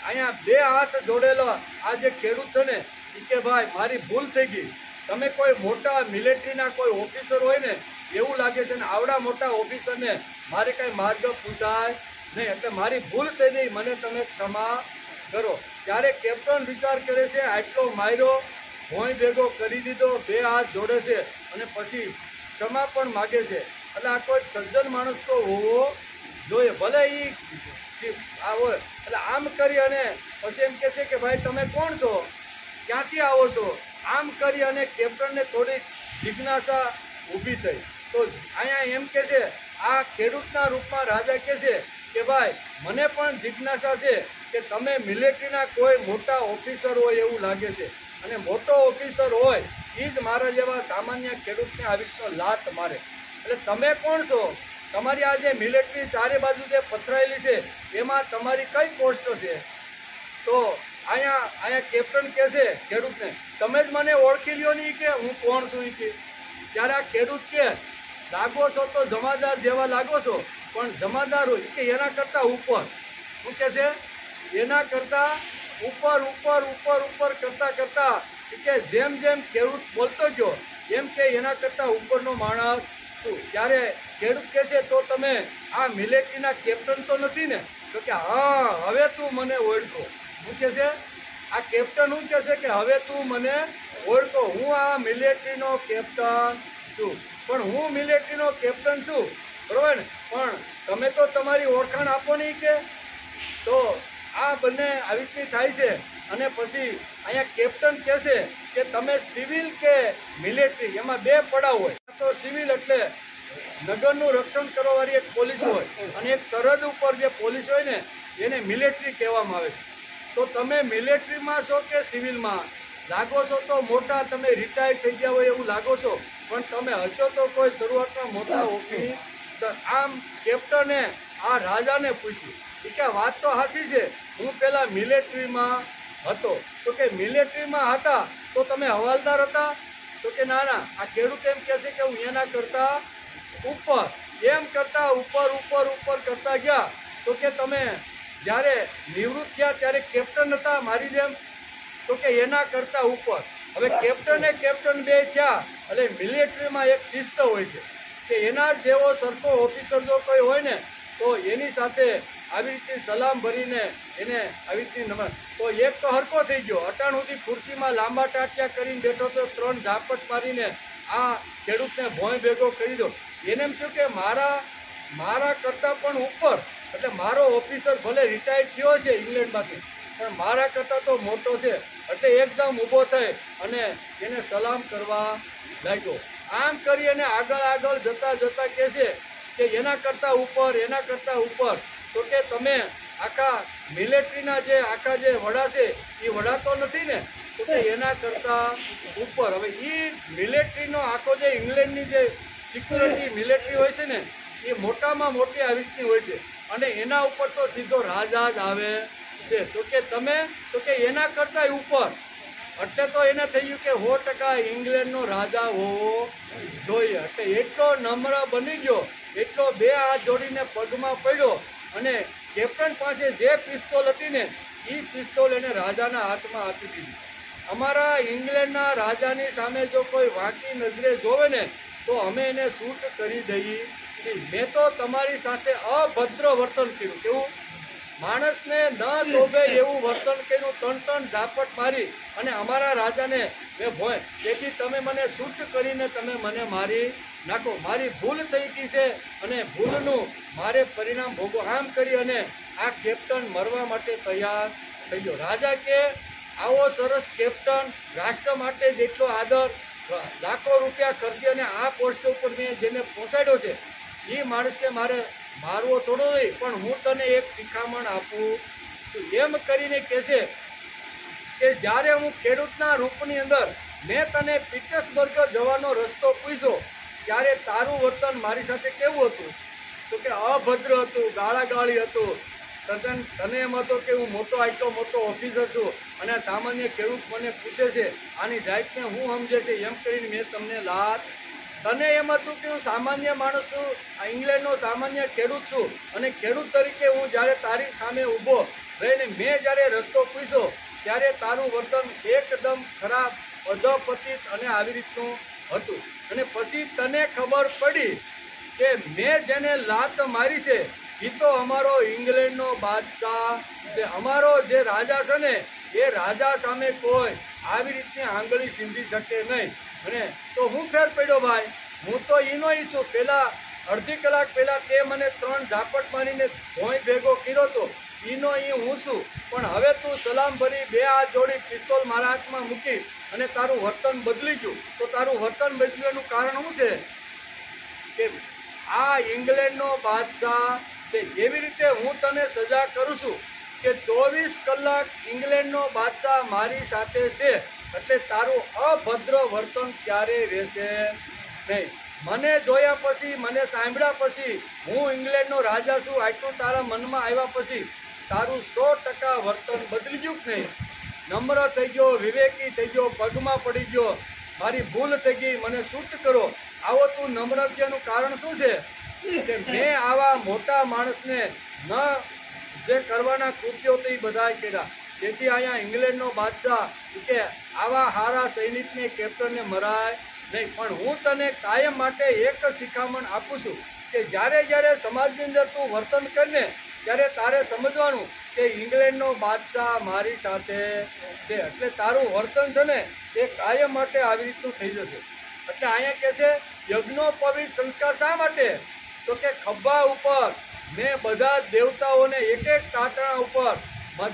અહીંયા 2 હાથ જોડેલો આ જે ખેડૂત છે ને એ કે ભાઈ મારી ભૂલ થઈ ગઈ, તમે કોઈ મોટા મિલિટરીના કોઈ ઓફિસર હોય ને એવું લાગે છે ને આવડા મોટા ઓફિસરને મારે કાંઈ માર્ગ પૂછાય નહીં, એટલે મારી ભૂલ થઈ ગઈ, મને તમે ક્ષમા કરો. ત્યારે કેપ્ટન વિચાર કરે છે, આટલો માર્યો, ભોંય ભેગો કરી દીધો, 2 હાથ જોડે છે અને પછી ક્ષમા પણ માગે છે. એટલે આ કોઈ સજ્જન માણસ તો હોવો જોઈએ, ભલે એ હોય. એટલે આમ કરી અને પછી એમ કહે છે કે ભાઈ તમે કોણ છો, ક્યાંથી આવો છો? આમ કરી અને કેપ્ટનને થોડીક જિજ્ઞાસા ઊભી થઈ. તો અહીંયા એમ કે છે, આ ખેડૂતના રૂપમાં રાજા કહે છે કે ભાઈ મને પણ જિજ્ઞાસા છે કે તમે મિલિટરીના કોઈ મોટા ઓફિસર હોય એવું લાગે છે, અને મોટો ઓફિસર હોય એ જ મારા જેવા સામાન્ય ખેડૂતને આવી રીતનો લાત મારે, એટલે તમે કોણ છો? તમારી આ જે મિલિટરી ચારે બાજુ જે પથરાયેલી છે એમાં તમારી કઈ પોસ્ટ છે? તો અહીંયા કેપ્ટન કહે છે ખેડૂતને, તમે જ મને ઓળખી લ્યો નહીં કે હું કોણ છું કે. ત્યારે આ ખેડૂત કે લાગો છો તો જમાદાર જેવા લાગો છો, પણ જમાદાર હોય કે એના કરતાં ઉપર. શું કહે છે? એના કરતાં ઉપર કરતા કે જેમ જેમ ખેડૂત બોલતો ગયો એમ કે એના કરતાં ઉપરનો માણસ છું. ત્યારે ખેડૂત કહે છે તો તમે આ મિલિટરીના કેપ્ટન તો નથી ને? તો કે હા, હવે તું મને ઓળખો. શું કહે છે આ કેપ્ટન? શું કહે છે કે હવે તું મને ઓળખો, હું આ મિલિટરીનો કેપ્ટન છું. પણ હું મિલિટરીનો કેપ્ટન છું, બરોબર ને? પણ તમે તો તમારી ઓળખાણ આપો નહીં કે. તો આ બંને આવી રીતની થાય છે. અને પછી અહીંયા કેપ્ટન કહે છે કે તમે સિવિલ કે મિલિટરી, એમાં બે પડાવ હોય. તો સિવિલ એટલે નગરનું રક્ષણ કરવાવાળી એક પોલીસ હોય, અને એક સરહદ ઉપર જે પોલીસ હોય ને એને મિલિટરી કહેવામાં આવે છે. તો તમે મિલિટરીમાં છો કે સિવિલમાં? લાગો છો તો મોટા, તમે રિટાયર થઈ ગયા હોય એવું લાગો છો, પણ તમે હશો તો કોઈ શરૂઆતમાં મોટા ઓફિસર. આમ કેપ્ટને આ રાજાને પૂછ્યું કે વાત તો સાચી છે, હું પેલા મિલિટરીમાં હતો. તો કે મિલિટરીમાં હતા તો તમે હવાલદાર હતા? તો કે ના ના, આ ખેડૂત એમ કહે છે કે હું એના કરતા ઉપર, એમ કરતા ઉપર ઉપર ઉપર કરતા ગયા. તો કે તમે જ્યારે નિવૃત્ત થયા ત્યારે કેપ્ટન હતા મારી જેમ? તો કે એના કરતા ઉપર. હવે કેપ્ટન બે થયા એટલે મિલિટરીમાં એક શિસ્ત હોય છે કે એના જેવો સરખો ઓફિસર જો કોઈ હોય ને તો એની સાથે આવી રીતે સલામ ભરીને એને આવી રીતની નમન. તો એક તો હરકો થઈ ગયો, અટાણ સુધી ખુરશીમાં લાંબા ટાટિયા કરીને બેઠો તો 3 ઝાપટ મારીને આ ખેડૂતને ભોંય ભેગો કરી દો. એને એમ થયું કે મારા કરતાં પણ ઉપર, એટલે મારો ઓફિસર ભલે રિટાયર થયો છે ઇંગ્લેન્ડમાંથી, પણ મારા કરતાં તો મોટો છે. એટલે એકદમ ઊભો થઈ અને એને સલામ કરવા લાગ્યો. આમ કરી અને આગળ જતા કહે છે કે એના કરતાં ઉપર. તો કે તમે આખા મિલિટરીના જે આખા જે વડા છે એ વડા તો નથી ને? તો કે એના કરતાં ઉપર. હવે એ મિલિટરીનો આખો જે ઇંગ્લેન્ડની જે સિક્યુરિટી મિલિટરી હોય છે ને એ મોટામાં મોટી આવી રીતની હોય છે, અને એના ઉપર તો સીધો રાજા જ આવે છે. તો કે તમે, તો કે એના કરતાં ઉપર. એટલે તો એને થઈ ગયું કે 100% ઇંગ્લેન્ડનો રાજા હોવો જોઈએ. એટલે એટલો નમ્ર બની ગયો, એટલો 2 હાથ જોડીને પગમાં પડ્યો, અને કેપ્ટન પાસે જે પિસ્તોલ હતી ને એ પિસ્તોલ એને રાજાના હાથમાં આપી દીધી. અમારા ઇંગ્લેન્ડના રાજાની સામે જો કોઈ વાંકી નજરે જોવે ને તો અમે એને શૂટ કરી દઈએ છીએ. મેં તો તમારી સાથે અભદ્ર વર્તન કર્યું. કેવું? માણસને ન શોભે એવું વર્તન કર્યું, 3 ઝાપટ મારી અને અમારા રાજાને મેં ભોય. તેથી તમે મને શૂટ કરીને તમે મને મારી નાખો. મારી ભૂલ થઈ ગઈ છે અને ભૂલનું મારે પરિણામ ભોગવો. આમ કરી અને આ કેપ્ટન મરવા માટે તૈયાર થઈ ગયો. રાજા કે આવો સરસ કેપ્ટન, રાષ્ટ્ર માટે જેટલો આદર, લાખો રૂપિયા ખર્ચી અને આ પોસ્ટ ઉપર મેં જેને પહોંચાડ્યો છે એ માણસને મારે મારવો થોડો નહીં, પણ હું તને એક શિખામણ આપું છું. એમ કરીને કહે છે કે જ્યારે હું ખેડૂતના રૂપની અંદર મેં તને પીટર્સબર્ગ જવાનો રસ્તો પૂછ્યો ત્યારે તારું વર્તન મારી સાથે કેવું હતું? તો કે અભદ્ર હતું, ગાળાગાળી હતું. તને એમ હતો કે હું આટલો મોટો ઓફિસર છું અને સામાન્ય ખેડૂત મને પૂછે છે, આની જાતને હું સમજે છે એમ કરીને મેં તમને લાત. તને એમ હતું કે હું સામાન્ય માણસ છું, ઇંગ્લેન્ડનો સામાન્ય ખેડૂત છું, અને ખેડૂત તરીકે હું જ્યારે તારી સામે ઊભો રહીને મેં જ્યારે રસ્તો પૂછ્યો ત્યારે તારું વર્તન એકદમ ખરાબ, અધપતિત અને આવી રીતનું હતું. અને પછી તને ખબર પડી કે મેં જેને લાત મારી છે એ તો અમારો ઇંગ્લેન્ડનો બાદશાહ છે. અમારો જે રાજા છે ને એ રાજા સામે કોઈ આવી રીતની આંગળી સીંધી શકે નહીં. અને તો હું ફેર પડ્યો ભાઈ, હું તો ઈનો ઈ છું. પેલા અડધી કલાક પહેલા તે મને 3 ઝાપટ મારીને ભોંય ભેગો કર્યો હતો, ઈનો ઈ હું છું. પણ હવે તું સલામ ભરી 2 હાથ જોડી પિસ્તોલ મારા હાથમાં મૂકી અને તારું વર્તન બદલી ગયું. તો તારું વર્તન બદલવાનું કારણ શું છે? કે આ ઇંગ્લેન્ડનો બાદશાહ છે. એવી રીતે હું તને સજા કરું છું કે 24 કલાક ઇંગ્લેન્ડનો બાદશાહ મારી સાથે છે, એટલે તારું અભદ્ર વર્તન ક્યારેય રહેશે નહીં. મને જોયા પછી, મને સાંભળ્યા પછી હું ઇંગ્લેન્ડનો રાજા છું આટલું તારા મનમાં આવ્યા પછી તારું 100% વર્તન બદલી ગયું કે નહીં? નમ્ર થઈ ગયો, વિવેકી થઈ ગયો, પગમાં પડી ગયો, મારી ભૂલ થઈ ગઈ, મને શૂટ કરો. આવો તું નમ્ર થયાનું કારણ શું છે? કે મેં આવા મોટા માણસને ન જે કરવાના કૃત્યો તો એ બધા કર્યા. તેથી અહીંયા ઇંગ્લેન્ડનો બાદશાહ કે આવા હારા સૈનિકને, કેપ્ટનને મરાય નહીં. પણ હું તને કાયમ માટે એક શિખામણ આપું છું કે જ્યારે જ્યારે સમાજની અંદર તું વર્તન કરીને ત્યારે તારે સમજવાનું કે ઇંગ્લેન્ડનો બાદશાહ મારી સાથે છે, એટલે તારું વર્તન છે ને એ કાયમ માટે આવી રીતનું થઈ જશે. એટલે અહીંયા કહે છે યજ્ઞોપવિત સંસ્કાર શા માટે? તો કે ખભા ઉપર મેં બધા દેવતાઓને એક એક તાતણા ઉપર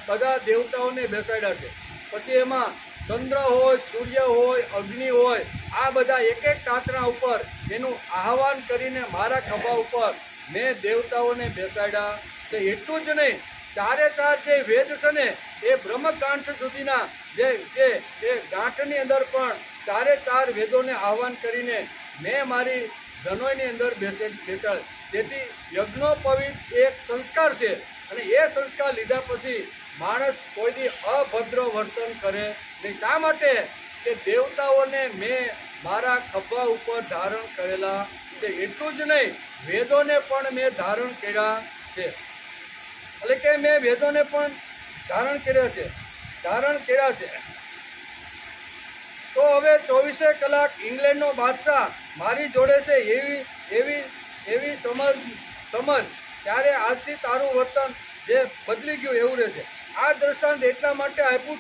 બધા દેવતાઓને બેસાડ્યા છે. પછી એમાં ચંદ્ર હોય, સૂર્ય હોય, અગ્નિ હોય, આ બધા એક એક તાતણા ઉપર એનું આહવાન કરીને મારા ખભા ઉપર મેં દેવતાઓને બેસાડ્યા છે. એટલું જ નહીં, ચારે ચાર જે વેદ છે ને એ બ્રહ્મગાંઠ સુધીના જે છે એ ગાંઠની અંદર પણ ચારે ચાર વેદોને આહવાન કરીને મેં મારી ધનોયની અંદર બેસાડ. તેથી યજ્ઞોપવિત એક સંસ્કાર છે અને એ સંસ્કાર લીધા પછી માણસ કોઈ દી અભદ્ર વર્તન કરે નહીં. શા માટે? કે દેવતાઓને મેં મારા ખભા ઉપર ધારણ કરેલા છે. એટલું જ નહીં, વેદોને પણ મેં ધારણ કર્યા છે. એટલે કે મેં વેદોને પણ ધારણ કર્યા છે. તો હવે 24 કલાક ઇંગ્લેન્ડનો બાદશાહ મારી જોડે છે એવી સમજ ત્યારે આજથી તારું વર્તન જે બદલી ગયું એવું રહેશે. આ દ્રષ્ટાંત એટલા માટે આપ્યું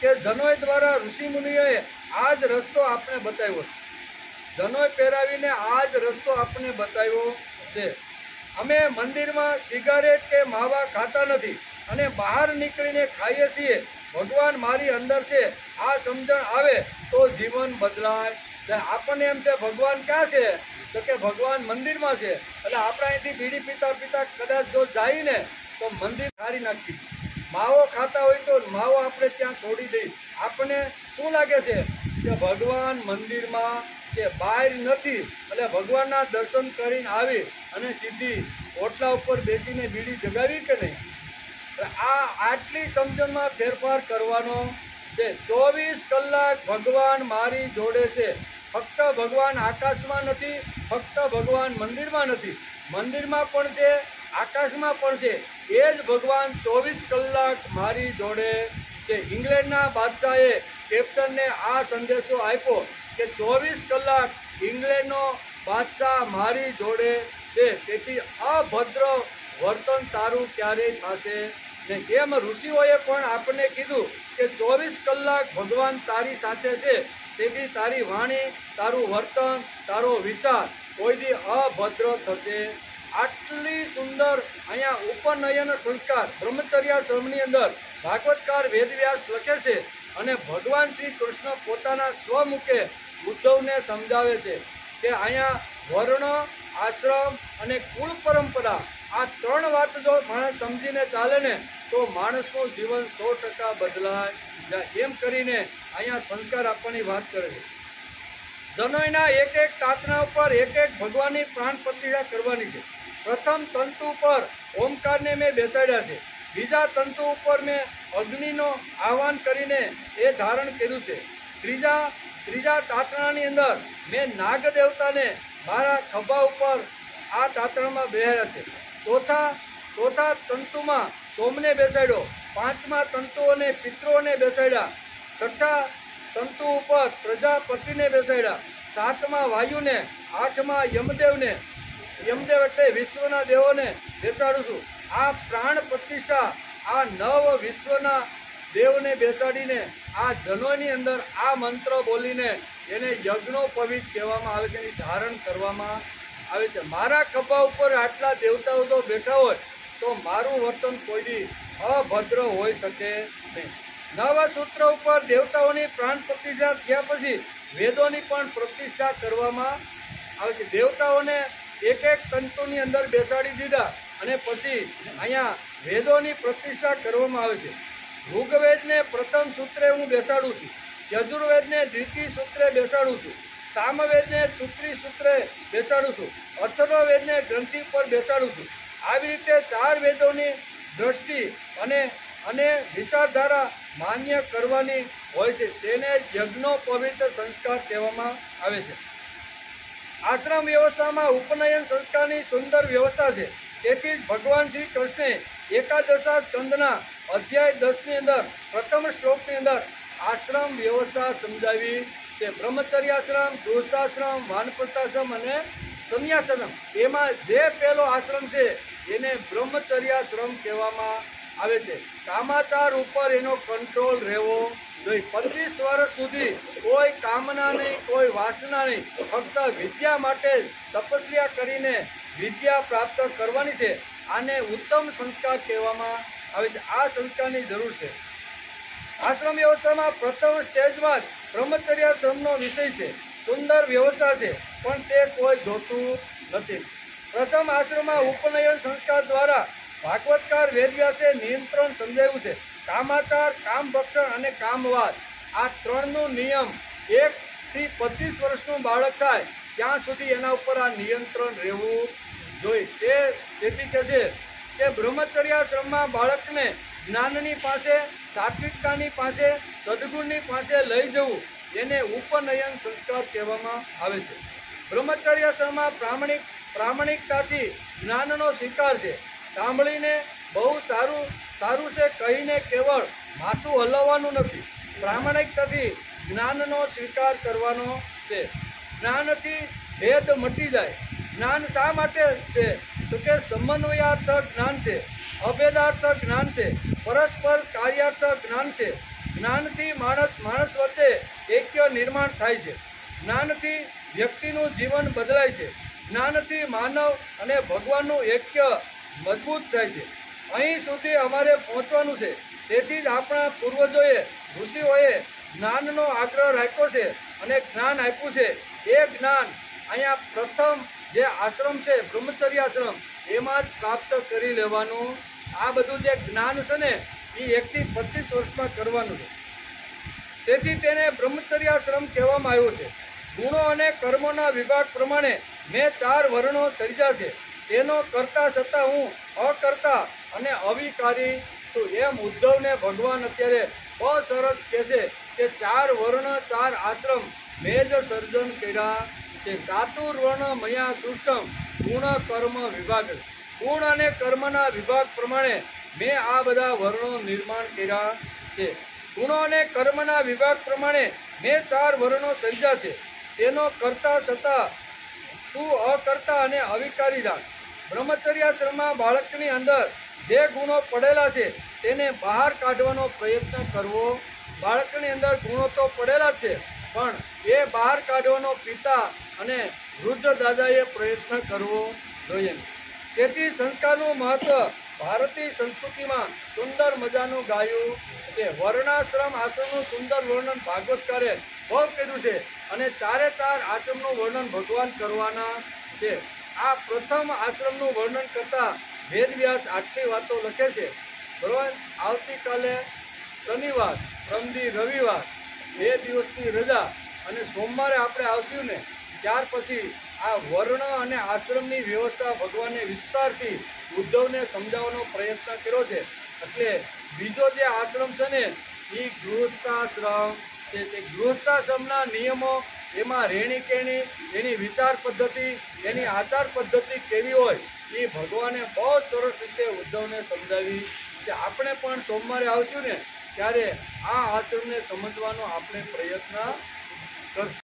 કે જનોય દ્વારા ઋષિમુનિઓએ આ જ રસ્તો આપણે બતાવ્યો છે. જનોય પહેરાવીને આ જ રસ્તો આપણે બતાવ્યો છે. અમે મંદિરમાં સિગારેટ કે માવા ખાતા નથી અને બહાર નીકળીને ખાઈએ છીએ. ભગવાન મારી અંદર છે, આ સમજણ આવે તો જીવન બદલાય. આપણને એમ છે ભગવાન ક્યાં છે? તો કે ભગવાન મંદિરમાં છે. એટલે આપણે અહીંથી બીડી પીતા કદાચ જો જાય ને તો મંદિર હારી નાખી. માવો ખાતા હોય તો માવો આપણે ત્યાં છોડી દઈ. આપણને શું લાગે છે કે ભગવાન મંદિરમાં છે, બહાર નથી. એટલે ભગવાનના દર્શન કરીને આવી અને સીધી ઓટલા ઉપર બેસીને બીડી જગાવી કે નહીં? આટલી સમજણમાં ફેરફાર કરવાનો છે. 24 કલાક ભગવાન મારી જોડે છે. ફક્ત ભગવાન આકાશમાં નથી, ફક્ત ભગવાન મંદિરમાં નથી, મંદિરમાં પણ છે, આકાશમાં પણ છે. એ જ ભગવાન 24 કલાક મારી જોડે છે. ઇંગ્લેન્ડના બાદશાહે કેપ્ટનને આ સંદેશો આપ્યો કે 24 કલાક ઇંગ્લેન્ડનો બાદશાહ મારી જોડે છે. તેથી અભદ્ર વર્તન તારું ક્યારેય થશે ને. એમ ઋષિઓએ પણ આપણને કીધું કે 24 કલાક ભગવાન તારી સાથે છે. તેથી તારી વાણી, તારું વર્તન, તારો વિચાર કોઈ દી અભદ્ર થશે. આટલી સુંદર અહીંયા ઉપનયન સંસ્કાર બ્રહ્મચર્યાશ્રમની અંદર ભાગવતકાર વેદવ્યાસ લખે છે અને ભગવાન શ્રી કૃષ્ણ પોતાના સ્વમુખે ઉદ્ધવને સમજાવે છે કે અહીંયા વર્ણ, આશ્રમ અને કુળ પરંપરા આ ત્રણ વાત જો માણસ સમજીને ચાલે ને તો માણસનું જીવન 100% બદલાય જાય. એમ કરીને અહીંયા સંસ્કાર આપવાની વાત કરે છે. જનોયના એક એક તાતણા ઉપર એક એક ભગવાનની પ્રાણ પ્રતિષ્ઠા કરવાની છે. પ્રથમ તંતુ ઉપર ઓમકારને મેં બેસાડ્યા છે. બીજા તંતુ ઉપર મેં અગ્નિનો આહવાન કરીને એ ધારણ કર્યું છે. ત્રીજા તાતણાની અંદર મેં નાગ દેવતાને મારા ખભા ઉપર આ તાતણામાં બેહાડ્યા છે. ચોથા તંતુમાં સોમને બેસાડ્યો. પાંચમા તંતુઓને પિતૃઓને બેસાડ્યા. છઠ્ઠા તંતુ ઉપર પ્રજાપતિને બેસાડ્યા. સાતમા વાયુને, આઠમા યમદેવ એટલે વિશ્વના દેવોને બેસાડું છું. આ પ્રાણ પ્રતિષ્ઠા આ 9 વિશ્વના દેવને બેસાડીને આ જનોની અંદર આ મંત્ર બોલીને એને યજ્ઞોપવિત કહેવામાં આવે છે, એની ધારણ કરવામાં આવે છે. મારા ખભા ઉપર આટલા દેવતાઓ જો બેઠા હોય તો મારું વર્તન કોઈ દી અભદ્ર હોઈ શકે નહીં. 9 સૂત્ર ઉપર દેવતાઓની પ્રાણ પ્રતિષ્ઠા થયા પછી વેદોની પણ પ્રતિષ્ઠા કરવામાં આવે છે. દેવતાઓને એક એક તંતુની અંદર બેસાડી દીધા અને પછી અહીંયા વેદોની પ્રતિષ્ઠા કરવામાં આવે છે. ઋગ્વેદને પ્રથમ સૂત્રે હું બેસાડું છું. યજુર્વેદને દ્વિતીય સૂત્રે બેસાડું છું. સામવેદને તૃતીય સૂત્રે બેસાડું છું. અથર્વવેદને ગ્રંથિ પર બેસાડું છું. આવી રીતે 4 વેદોની દ્રષ્ટિ અને વિચારધારા માન્ય કરવાની હોય છે. તેને યજ્ઞોપવિત સંસ્કાર કહેવામાં આવે છે. આશ્રમ વ્યવસ્થામાં ઉપનયન સંસ્કારની સુંદર વ્યવસ્થા છે. તેથી જ ભગવાન શ્રી કૃષ્ણે એકાદશા સ્કંદના અધ્યાય 10ની અંદર પ્રથમ શ્લોકની અંદર આશ્રમ વ્યવસ્થા સમજાવી છે. બ્રહ્મચર્યાશ્રમ, ગૃહસ્થાશ્રમ, વાનપ્રસ્થાશ્રમ અને સંન્યાસાશ્રમ, એમાં જે પહેલો આશ્રમ છે એને બ્રહ્મચર્યાશ્રમ કહેવામાં આવે છે. કામાચાર ઉપર એનો કંટ્રોલ રહેવો જોઈએ. 25 વર્ષ સુધી કોઈ કામના નહીં, કોઈ વાસના નહીં, ફક્ત વિદ્યા માટે તપસ્યા કરીને વિદ્યા પ્રાપ્ત કરવાની છે. આને ઉત્તમ સંસ્કાર કહેવામાં આવે છે. આ સંસ્કારની જરૂર છે. આશ્રમ વ્યવસ્થામાં પ્રથમ સ્ટેજમાં જ બ્રહ્મચર્યાશ્રમનો વિષય છે. સુંદર વ્યવસ્થા છે, પણ તે કોઈ જોતું નથી. પ્રથમ આશ્રમમાં ઉપનયન સંસ્કાર દ્વારા ભાગવતકાર વેદવ્યાસે નિયંત્રણ સમજાવ્યું છે. કામાચાર, કામભક્ષણ અને કામવાદ, આ ત્રણનું નિયમ 1 થી 25 વર્ષનું બાળક થાય ત્યાં સુધી એના ઉપર આ નિયંત્રણ રહેવું જોઈએ. તેથી કહે છે કે બ્રહ્મચર્યાશ્રમમાં બાળકને જ્ઞાનની પાસે, સાત્વિકતાની પાસે, સદગુણની પાસે લઈ જવું, એને ઉપનયન સંસ્કાર કહેવામાં આવે છે. બ્રહ્મચર્યાશ્રમમાં પ્રામાણિકતાથી જ્ઞાનનો સ્વીકાર છે. સાંભળીને બહુ સારું છે કહીને કેવળ માથું હલાવવાનું નથી. પ્રામાણિકતાથી જ્ઞાનનો સ્વીકાર કરવાનો છે. જ્ઞાનથી ભેદ મટી જાય. જ્ઞાન શા માટે છે? તો કે સમન્વયાર્થ જ્ઞાન છે, અભેદાર્થ જ્ઞાન છે, પરસ્પર કાર્યાર્થ જ્ઞાન છે. જ્ઞાનથી માણસ વચ્ચે એક્ય નિર્માણ થાય છે. જ્ઞાનથી વ્યક્તિનું જીવન બદલાય છે. જ્ઞાનથી માનવ અને ભગવાનનું એક્ય મજબૂત થાય છે. અહીં સુધી અમારે પહોંચવાનું છે. તેથી જ આપણા પૂર્વજોએ, ઋષિઓએ જ્ઞાનનો આગ્રહ રાખ્યો છે અને જ્ઞાન આપ્યું છે. એ જ્ઞાન અહીંયા પ્રથમ જે આશ્રમ છે બ્રહ્મચર્યાશ્રમ, એમાં જ પ્રાપ્ત કરી લેવાનું. આ બધું જે જ્ઞાન છે ને એ 1 થી 25 વર્ષમાં કરવાનું છે. તેથી તેને બ્રહ્મચર્યાશ્રમ કહેવામાં આવ્યો છે. ગુણો અને કર્મોના વિભાગ પ્રમાણે મેં 4 વર્ણો સર્જ્યા છે. તેનો કરતા છતાં હું અકર્તા અને અવિકારી છું. એમ ઉદ્ધવને ભગવાન અત્યારે બહુ સરસ કહે છે કે 4 વર્ણ, 4 આશ્રમ મેં જ સર્જન કર્યા છે. ચાતુર્વર્ણ મયા સૃષ્ટમ ગુણ કર્મ વિભાગ. ગુણ અને કર્મના વિભાગ પ્રમાણે મેં આ બધા વર્ણો નિર્માણ કર્યા છે. ગુણો અને કર્મના વિભાગ પ્રમાણે મેં 4 વર્ણો સર્જ્યા છે. તેનો કરતા છતાં તું અકર્તા અને અવિકારી જાણ. બ્રહ્મચર્યાશ્રમમાં બાળકની અંદર જે ગુણો પડેલા છે તેને બહાર કાઢવાનો પ્રયત્ન કરવો. બાળકની અંદર ગુણો તો પડેલા છે, પણ એ બહાર કાઢવાનો પિતા અને વૃદ્ધ દાદાએ પ્રયત્ન કરવો જોઈએ. તેથી સંસ્કારનું મહત્વ ભારતીય સંસ્કૃતિમાં સુંદર મજાનું ગાયું છે. વર્ણાશ્રમ આશ્રમનું સુંદર વર્ણન ભાગવતકારે બહુ કર્યું છે અને 4 આશ્રમનું વર્ણન ભગવાન કરવાના છે. આ પ્રથમ આશ્રમનું વર્ણન કરતા વેદવ્યાસ આટલી વાતો લખે છે. બરોબર. આવતીકાલે શનિવાર, પરમદી રવિવાર, 2 દિવસની રજા અને સોમવારે આપણે આવશું ને, ત્યાર પછી આ વર્ણ અને આશ્રમની વ્યવસ્થા ભગવાને વિસ્તારથી ઉદ્ધવને સમજાવવાનો પ્રયત્ન કર્યો છે. એટલે બીજો જે આશ્રમ છે ને એ ગૃહસ્થાશ્રમ છે. તે ગૃહસ્થાશ્રમના નિયમો, એમાં રહેણી કહેણી, એની વિચાર પદ્ધતિ, એની આચાર પદ્ધતિ કેવી હોય એ ભગવાને બહુ સરસ રીતે ઉદ્ધવને સમજાવી છે. આપણે પણ સોમવારે આવશું ને ત્યારે આ આશ્રમને સમજવાનો આપણે પ્રયત્ન કરશું.